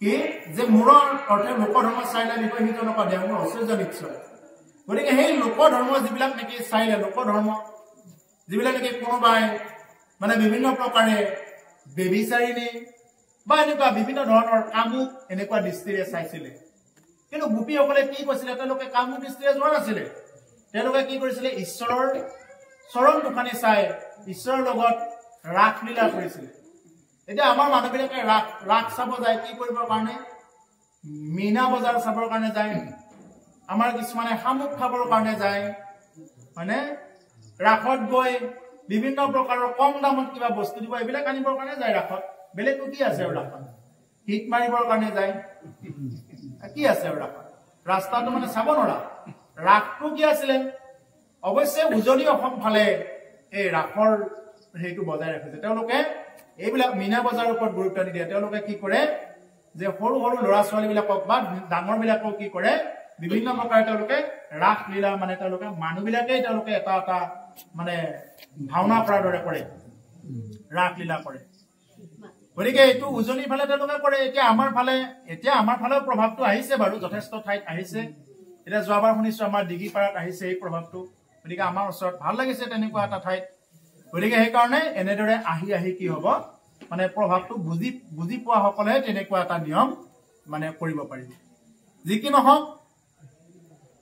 কি যে মোৰ অৰ্থে লোক ধৰ্ম চাইলা বিষয় সিজনক দেও মোৰ ঐশ্বৰ্য নিশ্চয় গতিকে সেই লোক ধৰ্ম যিবিলাক নেকি চাইলে লোক ধৰ্ম যিবিলাক নেকি কোনোবাই মানে বিভিন্ন প্ৰকাৰে বেবিচাৰিনী বা এনেকুৱা বিভিন্ন ধৰণৰ কামুক এনেকুৱা দৃষ্টিৰে চাইছিলে কিন্তু গোপীসকলে কি কৈছিলে তেওঁলোকে কামুক দৃষ্টিৰে যোৱা নাছিলে তেওঁলোকে কি কৰিছিলে ঈশ্বৰৰ চৰণ দুখানি চাই ঈশ্বৰৰ লগত ৰাসলীলা কৰিছিলে এতিয়া আমাৰ মানুহবিলাকে ৰাস চাব যায় কি কৰিবৰ কাৰণে মীনা বজাৰ চাবৰ কাৰণে যায় আমাৰ কিছুমানে শামুক খাবৰ কাৰণে যায় মানে ৰাসত গৈ বিভিন্ন প্ৰকাৰৰ কম দামত কিবা বস্তু দিব এইবিলাক আনিবৰ কাৰণে যায় ৰাসত বেলেগটো কি আছে আৰু ৰাসত হিট মাৰিবৰ কাৰণে যায় কি আছে আৰু ৰাসত ৰাস্তাটো মানে চাব নোৱাৰা ৰাসটো কি আছিলে অৱশ্যে উজনি অসম ফালে এই ৰাসৰ সেইটো বজাই ৰাখিছে তেওঁলোকে এইবিলাক মীনা বজাৰৰ ওপৰত গুৰুত্ব নিদিয়ে তেওঁলোকে কি কৰে যে সৰু সৰু ল'ৰা ছোৱালীবিলাকক বা ডাঙৰ বিলাকক কি কৰে বিভিন্ন প্ৰকাৰে তেওঁলোকে ৰাস লীলা মানে তেওঁলোকে মানুহবিলাকেই তেওঁলোকে এটা এটা মানে ভাওনা কৰাৰ দৰে কৰে ৰাস লীলা কৰে গতিকে এইটো উজনিৰ ফালে তেওঁলোকে কৰে এতিয়া আমাৰ ফালেও প্ৰভাৱটো আহিছে বাৰু যথেষ্ট ঠাইত আহিছে এতিয়া যোৱাবাৰ শুনিছো আমাৰ ডিগিপাৰাত আহিছে এই প্ৰভাৱটো গতিকে আমাৰ ওচৰত ভাল লাগিছে তেনেকুৱা এটা ঠাইত গতিকে সেইকাৰণে এনেদৰে আহি কি হ'ব মানে প্ৰভাৱটো বুজি পোৱা সকলে তেনেকুৱা এটা নিয়ম মানে কৰিব পাৰিব যি কি নহওক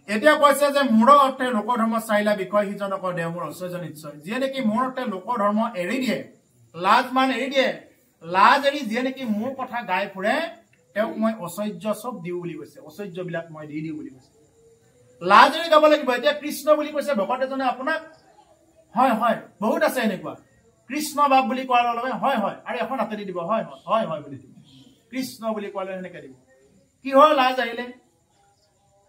এতিয়া কৈছে যে মোৰ অৰ্থে লোক ধৰ্ম চাইলা বিষয় সিজনক দেও মোৰ ঐশ্বৰ্য নিশ্চয় যিয়ে নেকি মোৰ অৰ্থে লোক ধৰ্ম এৰি দিয়ে লাজ মান এৰি দিয়ে লাজ এৰি যিয়ে নেকি মোৰ কথা গাই ফুৰে তেওঁক মই ঐশ্বৰ্য চব দিওঁ বুলি কৈছে ঐশ্বৰ্যবিলাক মই দি দিওঁ বুলি কৈছে লাজ এৰি গাব লাগিব এতিয়া কৃষ্ণ বুলি কৈছে ভকত এজনে আপোনাক হয় হয় বহুত আছে এনেকুৱা কৃষ্ণ বাপ বুলি কোৱাৰ লগে হয় হয় আৰু এখন হাতেদি দিব হয় হয় হয় বুলি দিব কৃষ্ণ বুলি কোৱালে সেনেকে দিব কি হয় লাজ আহিলে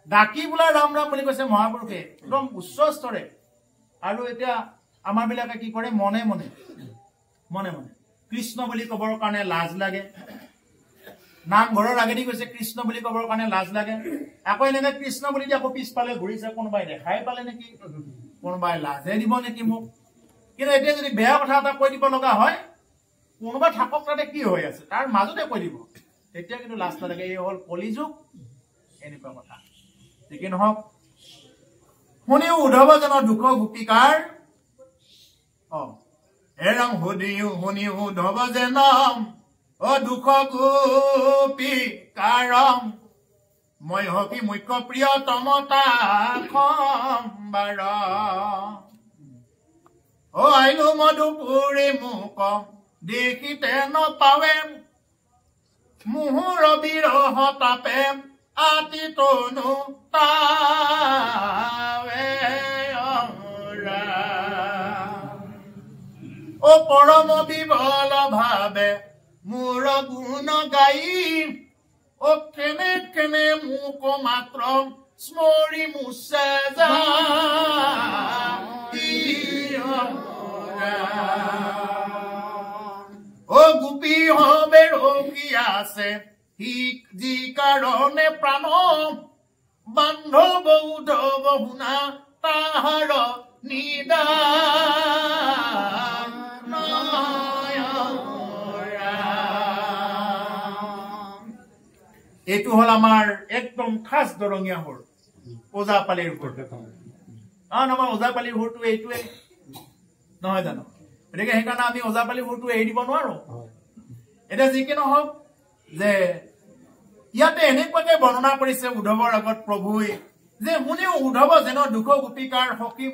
ডাকি বোলা ৰাম ৰাম বুলি কৈছে মহাপুৰুষে একদম উচ্চ স্তৰে আৰু এতিয়া আমাৰ বিলাকে কি কৰে মনে মনে কৃষ্ণ বুলি কবৰ কাৰণে লাজ লাগে নামঘৰৰ আগেদি গৈছে কৃষ্ণ বুলি ক'বৰ কাৰণে লাজ লাগে আকৌ এনেকে কৃষ্ণ বুলি দি আকৌ পিছফালে ঘূৰিছে কোনোবাই দেখাই পালে নেকি কোনোবাই লাজে দিব নেকি মোক কিন্তু এতিয়া যদি বেয়া কথা এটা কৈ দিব লগা হয় কোনোবা থাকক তাতে কি হৈ আছে তাৰ মাজতে কৈ দিব তেতিয়া কিন্তু লাজ নালাগে এই হ'ল কলিযুগ এনেকুৱা কথা কি নহওক শুনিও উদ্ধৱজনৰ দুখ গোপিকাৰ এৰং শুনিও উদ্ধৱজনম দুখ গোপিকাৰ মই হকি মুখ্য প্ৰিয়তমতা সম্বাৰ আইলো মধুপুৰী মোক দেখিতে নপাৱে মুহুৰ বিৰহ তাপে আতি তনু তাৱে পৰম বিবল ভাৱে মোৰ গুণ গাই কেনে কেনে মোক মাত্ৰ স্মৰি মুছে গোপী হবে ৰখি আছে সি যি কাৰণে প্ৰাণ বান্ধৱ উদ্ধৱ শুনা তাহাৰ নিদা এইটো হল আমাৰ একদম খাস দৰঙীয়া সুৰ ওজাপালিৰ সুৰ আমাৰ ওজাপালিৰ সুৰটো এইটোৱে নহয় জানো গতিকে সেইকাৰণে আমি ওজাপালি সুৰটো এৰি দিব নোৱাৰো এতিয়া যি কি নহওক যে ইয়াতে এনেকুৱাকে বৰ্ণনা কৰিছে উদ্ধৱৰ আগত প্ৰভুৱে যে শুনিও উদ্ধৱ যেন দুখ গোপিকাৰ সখী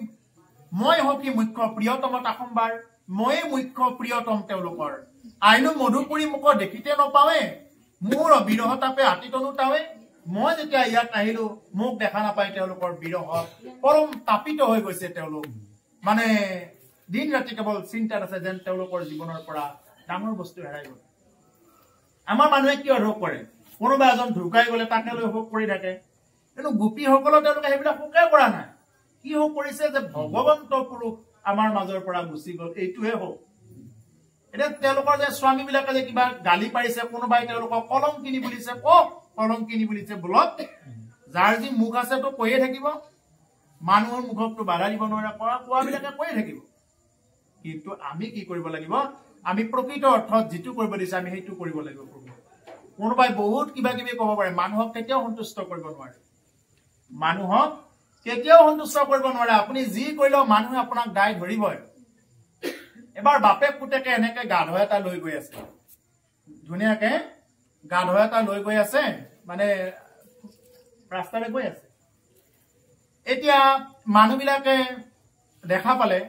মই সখী মুখ্য প্ৰিয়তমতা সম্বাৰ মই মুখ্য প্ৰিয়তম তেওঁলোকৰ আইনো মধুপুৰী মুখ দেখিতে নপাৱে মোৰ বিৰহ তাপে আতিতনো তাৱে মই যেতিয়া ইয়াত আহিলো মোক দেখা নাপায় তেওঁলোকৰ বিৰহ পৰম তাপিত হৈ গৈছে তেওঁলোক মানে দিন ৰাতি কেৱল চিন্তাত আছে যেন তেওঁলোকৰ জীৱনৰ পৰা ডাঙৰ বস্তু হেৰাই গ'ল আমাৰ মানুহে কিয় শোক কৰে কোনোবা এজন ঢুকাই গ'লে তাকে লৈ শোক কৰি থাকে কিন্তু গোপীসকলৰ তেওঁলোকে সেইবিলাক শোকে কৰা নাই কি শোক কৰিছে যে ভগৱন্ত পুৰুষ আমাৰ মাজৰ পৰা গুচি গ'ল এইটোহে শোক এতিয়া তেওঁলোকৰ যে স্বামী বিলাকে যে কিবা গালি পাৰিছে কোনোবাই তেওঁলোকক কলংকিনী বুলিছে কলংকিনী বুলিছে বোলক যাৰ যি মুখ আছে তো কৈয়ে থাকিব মানুহৰ মুখকটো বাধা দিব নোৱাৰা কোৱাবিলাকে কৈয়ে থাকিব কিন্তু আমি কি কৰিব লাগিব আমি প্ৰকৃত অৰ্থত যিটো কৰিব দিছে আমি সেইটো কৰিব লাগিব কোনোবাই বহুত কিবা কিবি ক'ব পাৰে মানুহক কেতিয়াও সন্তুষ্ট কৰিব নোৱাৰে মানুহক কেতিয়াও সন্তুষ্ট কৰিব নোৱাৰে আপুনি যি কৰিলেও মানুহে আপোনাক দায় ধৰিবই এবাৰ বাপেক পুতেকে এনেকে গাধ এটা লৈ গৈ আছে ধুনীয়াকে গাধ এটা লৈ গৈ আছে মানে ৰাস্তাৰে গৈ আছে এতিয়া মানুহবিলাকে দেখা পালে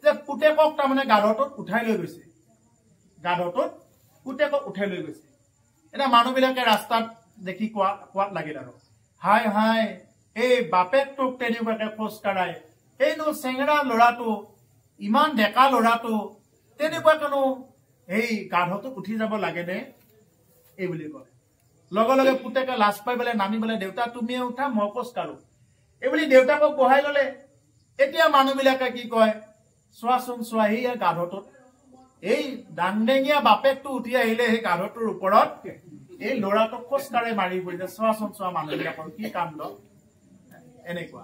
যে পুতেকক তাৰমানে গাধটোত উঠাই লৈ গৈছে গাধটোত পুতেকক উঠাই লৈ গৈছে এটা মানুহবিলাকে ৰাস্তাত দেখি কোৱাত লাগিল আৰু হাই হাই এই বাপেকটোক তেনেকুৱাকে খোজ কাঢ়াই এইনো চেঙেৰা ল'ৰাটো ইমান ডেকা ল'ৰাটো তেনেকুৱা কোনো এই গাধটোত উঠি যাব লাগে নে এই বুলি কয় লগে লগে পুতেকে লাজ পাই পেলাই নামি পেলাই দেউতা তুমিয়ে উঠা মই খোজ কাঢ়ো এই বুলি দেউতাকক বহাই ললে এতিয়া মানুহবিলাকে কি কয় চোৱাচোন চোৱা সেই গাধটোত এই ডাংডেঙীয়া বাপেকটো উঠি আহিলে সেই গাধটোৰ ওপৰত এই ল'ৰাটোক খোজ কাঢ়ি মাৰি পৰিছে চোৱাচোন চোৱা মানুহবিলাকৰ কি কাণ্ড এনেকুৱা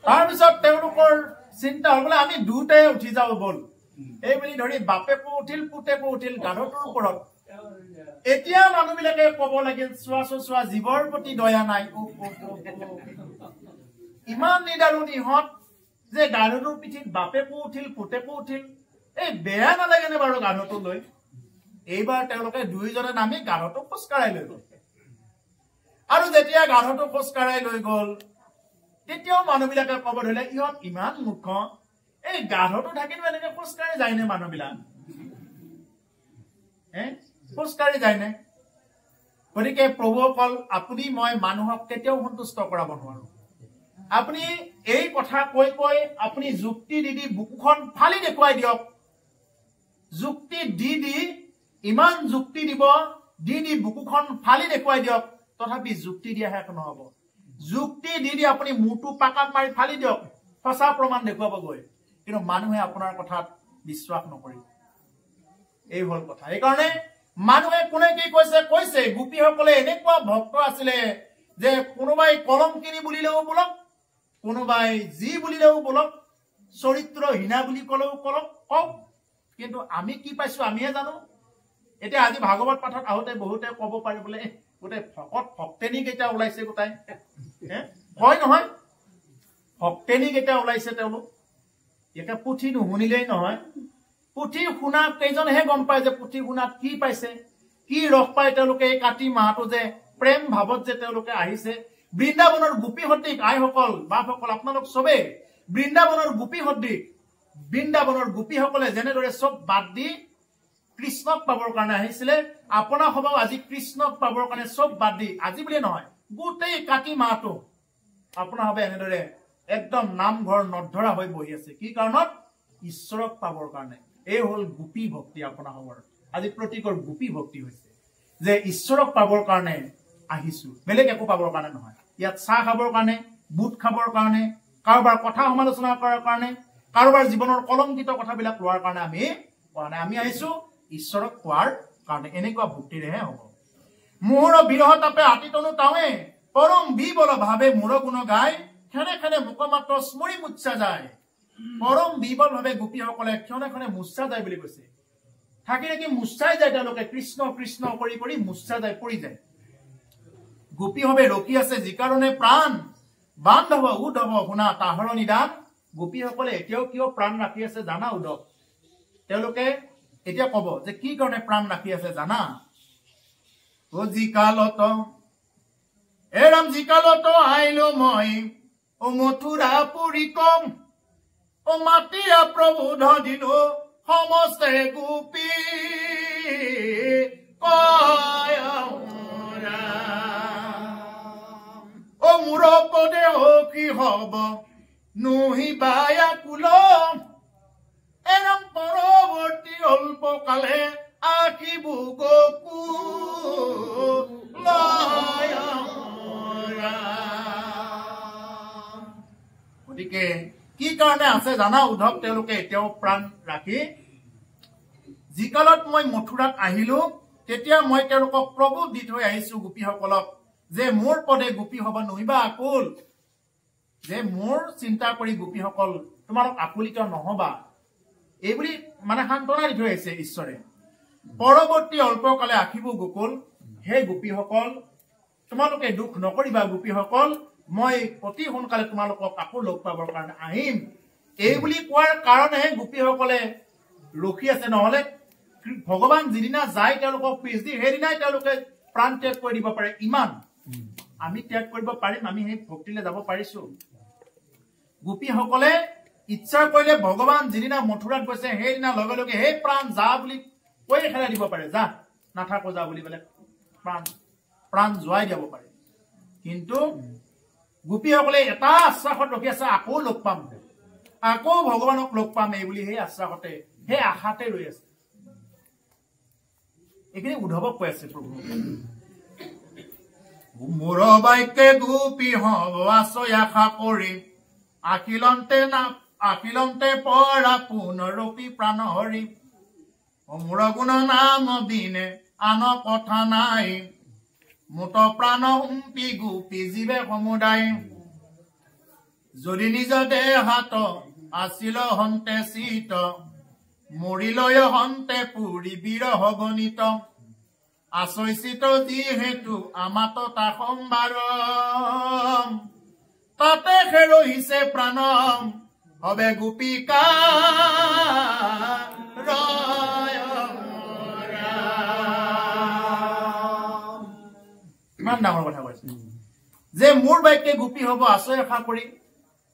তাৰপিছত তেওঁলোকৰ চিন্তা হ'ল বোলে আমি দুটাই উঠি যাওঁ বল এই বুলি ধৰি বাপেকো উঠিল পুতেকো উঠিল গাধটোৰ ওপৰত এতিয়া মানুহবিলাকে ক'ব লাগিল চোৱাচোন চোৱা জীৱৰ প্ৰতি দয়া নাই ইমান নিদাৰুণ ইহঁত যে গাধটোৰ পিঠিত বাপেকো উঠিল পুতেকো উঠিল এই বেয়া নালাগেনে বাৰু গাধটো লৈ এইবাৰ তেওঁলোকে দুইজনে নামি গাধটোক খোজ কাঢ়াই লৈ গ'ল আৰু যেতিয়া গাধটো খোজ কাঢ়াই লৈ গ'ল তেতিয়াও মানুহবিলাকে ক'ব ধৰিলে ইহঁত ইমান মূৰ্খ এই গাধটো থাকিলেও এনেকে খোজ কাঢ়ি যায়নে মানুহবিলাক খোজ কাঢ়ি যায়নে গতিকে প্ৰভুসকল আপুনি মই মানুহক কেতিয়াও সন্তুষ্ট কৰাব নোৱাৰো আপুনি এই কথা কৈ কৈ আপুনি যুক্তি দি বুকুখন ফালি দেখুৱাই দিয়ক যুক্তি দি ইমান যুক্তি দিব দি বুকুখন ফালি দেখুৱাই দিয়ক তথাপি যুক্তি দিয়া শেষ নহব যুক্তি দি আপুনি মূৰটো পাকাত মাৰি ফালি দিয়ক সঁচা প্ৰমাণ দেখুৱাবগৈ কিন্তু মানুহে আপোনাৰ কথাত বিশ্বাস নকৰিব এই হল কথা সেইকাৰণে মানুহে কোনে কি কৈছে গোপীসকলে এনেকুৱা ভক্ত আছিলে যে কোনোবাই কলম কিনি বুলিলেও বলক, কোনোবাই যি বুলিলেও বলক, চৰিত্ৰহীনা বুলি কলেও কওক, কিন্তু আমি কি পাইছো আমিহে জানো। এতিয়া আজি ভাগৱত পাঠত আহোঁতে বহুতে কব পাৰি বোলে গোটেই ভক্তেনী কেইটা ওলাইছে, গোটাই হয় নহয়, ভক্তেনী কেইটা ওলাইছে তেওঁলোক। এতিয়া পুথি নুশুনিলেই নহয়, পুথি শুনা কেইজনেহে গম পায় যে পুথি শুনাত কি পাইছে, কি ৰস পায় তেওঁলোকে। এই কাতি মাহটো যে প্ৰেম ভাৱত যে তেওঁলোকে আহিছে, বৃন্দাবনৰ গোপী সদৃশ আইসকল বাপসকল আপোনালোক চবেই বৃন্দাবনৰ গোপী সদৃশ, বৃন্দাবনৰ গোপীসকলে যেনেদৰে চব বাদ দি কৃষ্ণক পাবৰ কাৰণে আহিছিলে, আপোনাৰ সবাও আজি কৃষ্ণক পাবৰ কাৰণে চব বাদ দি, আজি বুলি নহয় গোটেই কাতি মাহটো আপোনাৰ সবে এনেদৰে একদম নামঘৰ নধৰা হৈ বহি আছে। কি কাৰণত? ঈশ্বৰক পাবৰ কাৰণে। এই হল গোপী ভক্তি। আপোনাৰ সবৰ আজি প্ৰতীকৰ গোপী ভক্তি হৈছে যে ঈশ্বৰক পাবৰ কাৰণে আহিছো, বেলেগ একো পাবৰ কাৰণে নহয়। ইয়াত চাহ খাবৰ কাৰণে, বুট খাবৰ কাৰণে, কাৰোবাৰ কথা সমালোচনা কৰাৰ কাৰণে, কাৰোবাৰ জীৱনৰ কলংকিত কথাবিলাক লোৱাৰ কাৰণে আমি কোৱা নাই। আমি আহিছো ঈশ্বৰক পোৱাৰ কাৰণে। এনেকুৱা ভক্তিৰেহে হ'ব। মোহৰ বিৰহ তাপে আতিতনো তাৱে, পৰম বিবল ভাৱে মোৰ গুণ গাই, ক্ষণে ক্ষণে মুখমাত্ৰ স্মৰি মুচ্ছা যায়। পৰম বিবল ভাৱে গোপীসকলে ক্ষণে ক্ষণে মুচ্ছা যায় বুলি কৈছে। থাকি থাকি মুচ্ছাই যায় তেওঁলোকে, কৃষ্ণ কৃষ্ণ কৰি কৰি মুচ্ছা যায়, পৰি যায়। গোপী হবে ৰখি আছে যি কাৰণে প্ৰাণ, বান্ধৱ উদ্ধৱ শুনা তাহৰ নিদান। গোপীসকলে এতিয়াও কিয় প্ৰাণ ৰাখি আছে জানা উদ্ধৱ? তেওঁলোকে এতিয়া কব যে কি কাৰণে প্ৰাণ ৰাখি আছে জানা? জিকালত এৰাম জিকালত আহিলো মই, ও মথুৰা পুৰী কম, ও মাতিৰা প্ৰবোধ দিলো সমস্তে গোপী কয় ও মোৰ পদে কি হব নুহিবায়া কুল, এৰম পৰৱৰ্তী অল্প কালে আখিব গোকুল। গতিকে কি কাৰণে আছে জানা উদ্ধৱ? তেওঁলোকে এতিয়াও প্ৰাণ ৰাখি, যি কালত মই মথুৰাত আহিলো তেতিয়া মই তেওঁলোকক প্ৰবোধ দি থৈ আহিছো গোপীসকলক যে মোৰ পদে গোপী হব নহিবা আকুল, যে মোৰ চিন্তা কৰি গোপীসকল তোমালোক আকুলিত নহবা, এইবুলি মানে সান্তনা দি থৈ আহিছে ঈশ্বৰে। পৰৱৰ্তী অল্পকালে আখিব গোকুল, সেই গোপীসকল তোমালোকে দুখ নকৰিবা। গোপীসকল মই অতি সোনকালে তোমালোকক আকৌ লগ পাবৰ কাৰণে আহিম, এইবুলি কোৱাৰ কাৰণেহে গোপীসকলে ৰখি আছে। নহলে ভগৱান যিদিনা যায় তেওঁলোকক পিছ দি সেইদিনাই তেওঁলোকে প্ৰাণ ত্যাগ কৰি দিব পাৰে। ইমান আমি ত্যাগ কৰিব পাৰিম? আমি সেই ভক্তিলৈ যাব পাৰিছো? গোপীসকলে ইচ্ছা কৰিলে ভগৱান যিদিনা মথুৰাত গৈছে সেইদিনা লগে লগে সেই প্ৰাণ যা বুলি কৈ খেলাই দিব পাৰে, যা নাথাকো যা বুলি ক'লে প্ৰাণ যোৱাই দিব পাৰে। কিন্তু গোপীসকলে এটা আশ্বাসত ৰখি আছে, আকৌ লগ পাম, আকৌ ভগৱানক লগ পাম, এই বুলি সেই আশ্বাসতে সেই আশাতে ৰৈ আছে। এইখিনি উদ্ধৱক কৈ আছে প্ৰভু। মোৰ বাক্যে গোপী হব আশয় আশা কৰি, আখিলন্তে পৰা পুনৰূপী প্ৰাণ হৰি। মোৰ গুণ নাম বিনে আন কথা নাই, মুত প্ৰাণ হুম্পি গোপী জীৱে সমুদায়। যদি নিজ দেহাত আছিল হন্তে চিত, মৰিলয় হন্তে পুৰি বিৰহ গণিত। আচৈচিত যিহেতু আমাত তা সম্বাৰ, তাতে ৰহিছে প্ৰাণম হবে গোপিকা ইমান ডাঙৰ কথা কৈছে যে মোৰ বাক্যে গোপী হব আশয় আশা কৰি।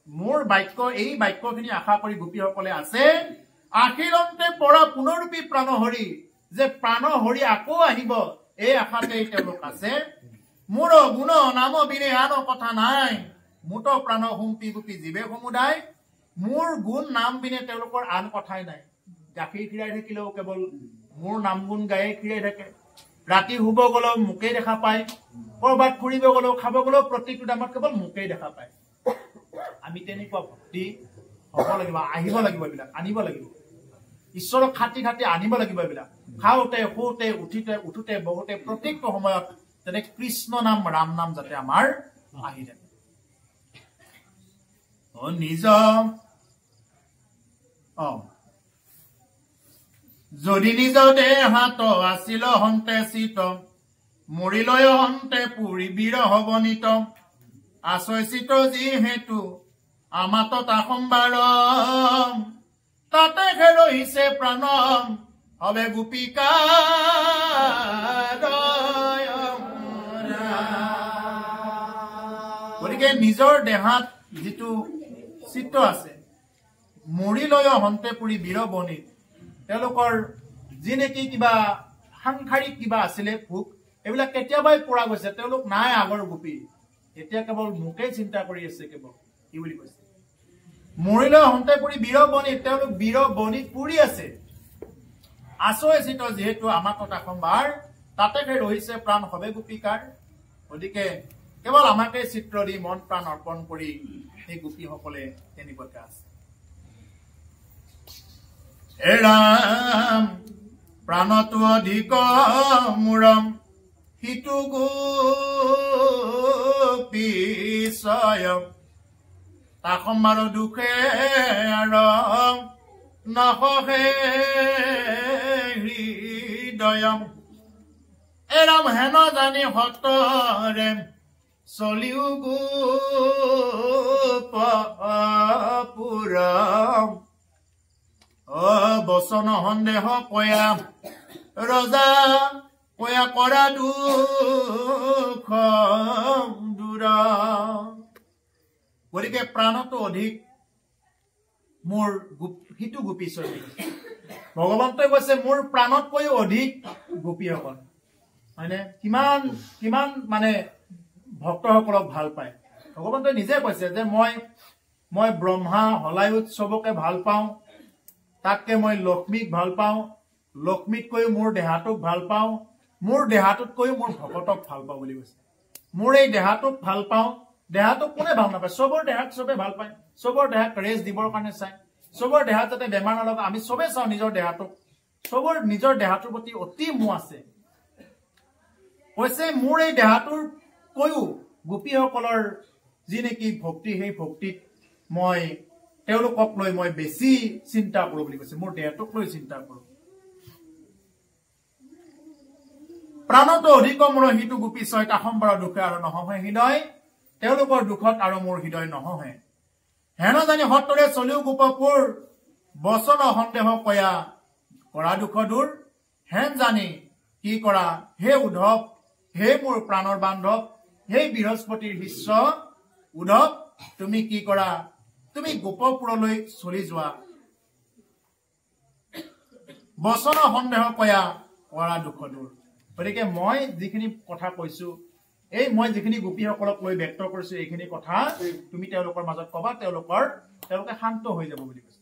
মোৰ বাক্য, এই বাক্যখিনি আশা কৰি গোপীসকলে আছে। আখিলন্তে পৰা পুনৰূপী প্ৰাণ হৰি, যে প্ৰাণ হৰি আকৌ আহিব, এই আশাতে তেওঁলোক আছে। মোৰ গুণ নাম বিনে আন কথা নাই, মুত প্ৰাণ হুম্পি গোপী জীৱে সমুদায়। মোৰ গুণ নাম বিনে তেওঁলোকৰ আন কথাই নাই। গাখীৰ খীৰাই থাকিলেও কেৱল মোৰ নাম গুণ গায়ে খীৰাই থাকে। ৰাতি শুব গলেও মোকেই দেখা পায়, কৰবাত ফুৰিব গলেও খাব গলেও প্ৰত্যেকটো দামত কেৱল মোকেই দেখা পায়। আমি তেনেকুৱা ভক্তি হব লাগিব, আহিব লাগিব, এইবিলাক আনিব লাগিব। ঈশ্বৰক খাটি খাটি আনিব লাগিব এইবিলাক খাওঁতে শুওঁতে উঠোতে বহুতে প্ৰত্যেকটো সময়ত যাতে কৃষ্ণ নাম ৰাম নাম যাতে আমাৰ আহি থাকে নিজ যদি নিজ দেহাত আছিল হন্তে চিত মৰিলয় হন্তে পুৰি বীৰ হবনিত আছয় চিত যিহেতু আমাত তা সম্বাৰ তাতে ৰহিছে প্ৰাণ হবে গোপিকা গতিকে নিজৰ দেহাত যিটো চিত্ত আছে মৰিলয় হন্তে পুৰি বীৰ বনিত তেওঁলোকৰ যি নেকি কিবা সাংসাৰিক কিবা আছিলে ভোক এইবিলাক কেতিয়াবাই পৰা গৈছে তেওঁলোক নাই আগৰ গোপী এতিয়া কেৱল মোকে চিন্তা কৰি আছে কেৱল কি বুলি কৈছে মৰিলয় হন্তে পুৰি বীৰ বনিত তেওঁলোক বীৰ বনিত পুৰি আছে আছয় চিত যিহেতু আমাৰ কথা সম্ভাৰ তাতে ৰহিছে প্ৰাণ হবে গোপিকাৰ গতিকে কেৱল আমাকে চিত্ৰ দি মন প্ৰাণ অৰ্পণ কৰি এই গোপীসকলে তেনেকুৱাকে আছে হে ৰাম প্ৰাণটো অধিক মূৰম সিটো গোপীচয়ম তা সম্বাৰ দুখে আৰু নহে হৃদয়ম এৰাম হেন জানি হতৰে চলিও গোপুৰম বচন সন্দেহ কয়া ৰজা কয়া কৰা দুখ দূৰ গতিকে প্ৰাণতো অধিক মোৰ সিটো গোপীচয় ভগৱন্তই কৈছে মোৰ প্ৰাণতকৈও অধিক গোপীসকল হয়নে কিমান কিমান মানে ভক্তসকলক ভাল পায় ভগৱন্তই নিজে কৈছে যে মই ব্ৰহ্মা হলায়ুত চবকে ভাল পাওঁ তাতকে মই লক্ষ্মীক ভাল পাওঁ লক্ষ্মীতকৈও মোৰ দেহাটোক ভাল পাওঁ মোৰ দেহাটোতকৈও মোৰ ভকতক ভাল পাওঁ বুলি কৈছে মোৰ এই দেহাটোক ভাল পাওঁ দেহাটোক কোনে ভাল নাপায় চবৰ দেহাক চবে ভাল পায় চবৰ দেহাক ৰেষ্ট দিবৰ কাৰণে চায় চবৰ দেহাত যাতে বেমাৰ নলগা আমি চবে চাওঁ নিজৰ দেহাটোক চবৰ নিজৰ দেহাটোৰ প্ৰতি অতি মোহ আছে কৈছে মোৰ এই দেহাটোৰ কৈও গোপীসকলৰ যি নেকি ভক্তি সেই ভক্তিত মই তেওঁলোকক লৈ মই বেছি চিন্তা কৰোঁ বুলি কৈছে মোৰ দেহটোক লৈ চিন্তা কৰোঁ প্ৰাণতো অধিক মোৰ সিটো গোপীচয় তা সম্বাৰ দুখে আৰু নহহে হৃদয় তেওঁলোকৰ দুখত আৰু মোৰ হৃদয় নহহে হেন জানি হতৰে চলিও গোপপুৰ বচন সন্দেহ কয়া কৰা দুখ দূৰ হেন জানি কি কৰা হে উদ্ধৱ হে মোৰ প্ৰাণৰ বান্ধৱ হে বৃহস্পতিৰ শিষ্য উদ্ধৱ তুমি কি কৰা তুমি গোপপুৰলৈ চলি যোৱা বচন সন্দেহ কয়া কৰা দুখ দূৰ গতিকে মই যিখিনি কথা কৈছো এই মই যিখিনি গোপীসকলক লৈ ব্যক্ত কৰিছো এইখিনি কথা তুমি তেওঁলোকৰ মাজত কবা তেওঁলোকে শান্ত হৈ যাব বুলি কৈছে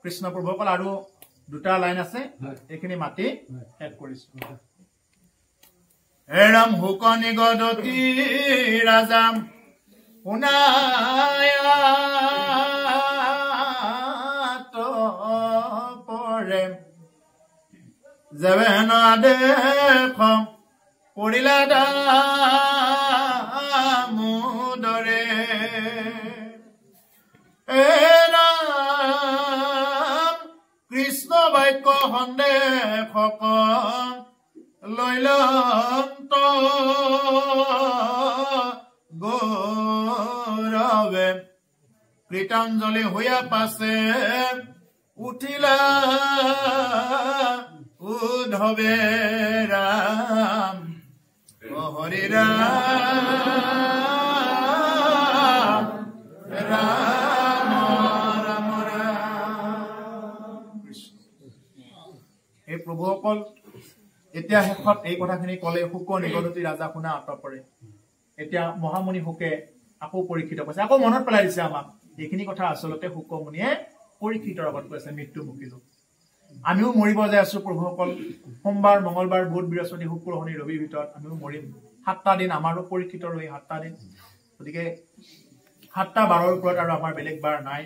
কৃষ্ণ প্ৰভুসকল আৰু দুটা লাইন আছে এইখিনি মাতি শেষ কৰিছো এৰাম হুক নিগদতি ৰাজাম শুনায়াত পৰে যেন আদেশ পৰিলা দামোদৰে এৰাম কৃষ্ণ বাক্য সন্দেশক লৈলন্ত গৌৰৱে কৃতাঞ্জলি হৈয়া পাছে উঠিলা উদ্ধৱে ৰাম হৰি ৰাম ৰাম ৰাম ৰাম এই প্ৰভুসকল এতিয়া শেষত এই কথাখিনি কলে শুক নিগদতি ৰাজা শুনা আঁতৰ পৰে এতিয়া মহামুনি শুকে আকৌ পৰীক্ষিত কৈছে আকৌ মনত পেলাই দিছে আমাক এইখিনি কথা আচলতে শুকমুনিয়ে পৰীক্ষিতৰ আগত কৈছে মৃত্যুমুখী লোক আমিও মৰিব যাই আছো প্ৰভুসকল সোমবাৰ মঙ্গলবাৰ বুধ বৃহস্পতি শুক্ৰ শনি ৰবিৰ ভিতৰত আমিও মৰিম 7টা দিন আমাৰো পৰীক্ষিতৰ এই 7টা দিন গতিকে 7টা বাৰৰ ওপৰত আৰু আমাৰ বেলেগ বাৰ নাই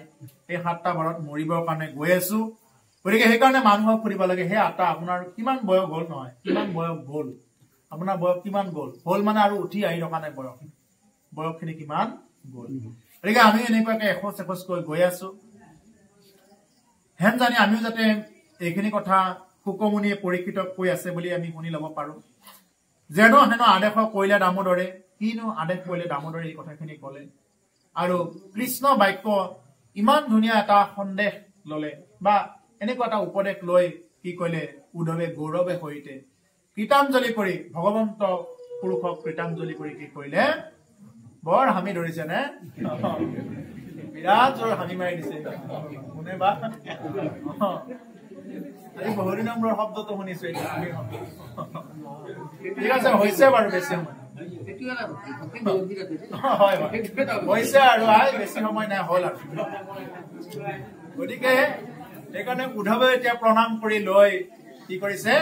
এই 7টা বাৰত মৰিবৰ কাৰণে গৈ আছো গতিকে সেইকাৰণে মানুহক সুধিব লাগে হে আতা আপোনাৰ কিমান বয়স হ'ল নহয় কিমান বয়স হ'ল আপোনাৰ বয়স কিমান গ'ল হ'ল মানে আৰু উঠি আহি থকা নাই বয়সখিনি কিমান গ'ল গতিকে আমি এনেকুৱাকে এখোজ এখোজকৈ গৈ আছো হেন জানি আমিও যাতে এইখিনি কথা সুকমুনিয়ে পৰীক্ষিত কৈ আছে বুলি আমি শুনি ল'ব পাৰো যেন হেন আদেশ কৰিলে দামোদৰে কিনো আদেশ কৰিলে দামোদৰে এই কথাখিনি ক'লে আৰু কৃষ্ণ বাক্য ইমান ধুনীয়া এটা সন্দেহ ললে বা এনেকুৱা এটা উপদেশ লৈ কি কলে উদ্ধৱে গৌৰৱে সহিতে কৃতাঞ্জলি কৰি ভগৱন্ত পুৰুষক কৃতাঞ্জলি কৰি কি কৰিলে বৰ হামি ধৰিছে নে বিৰাট জোৰ হামি মাৰি দিছে কোনে বা আজি বহু দিনৰ মূৰৰ শব্দটো শুনিছো ঠিক আছে হৈছে বাৰু বেছি সময় হৈছে আৰু বেছি সময় নাই হ'ল আৰু গতিকে সেইকাৰণে উদ্ধৱে এতিয়া প্ৰণাম কৰি লৈ কি কৰিছে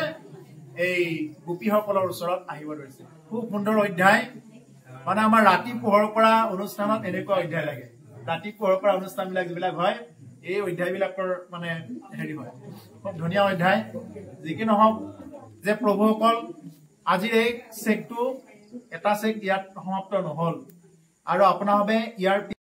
এই গোপীসকলৰ ওচৰত আহিব ধৰিছে খুব সুন্দৰ অধ্যায় মানে আমাৰ ৰাতি পোহৰ পৰা অনুষ্ঠানত এনেকুৱা অধ্যায় লাগে ৰাতি পোহৰ পৰা অনুষ্ঠানবিলাক যিবিলাক হয় এই অধ্যায়বিলাকৰ মানে হেৰি হয় খুব ধুনীয়া অধ্যায় যি কি নহওক যে প্ৰভুসকল আজিৰ এই চেকটো এটা চেক ইয়াত সমাপ্ত নহল আৰু আপোনাভাৱে ইয়াৰ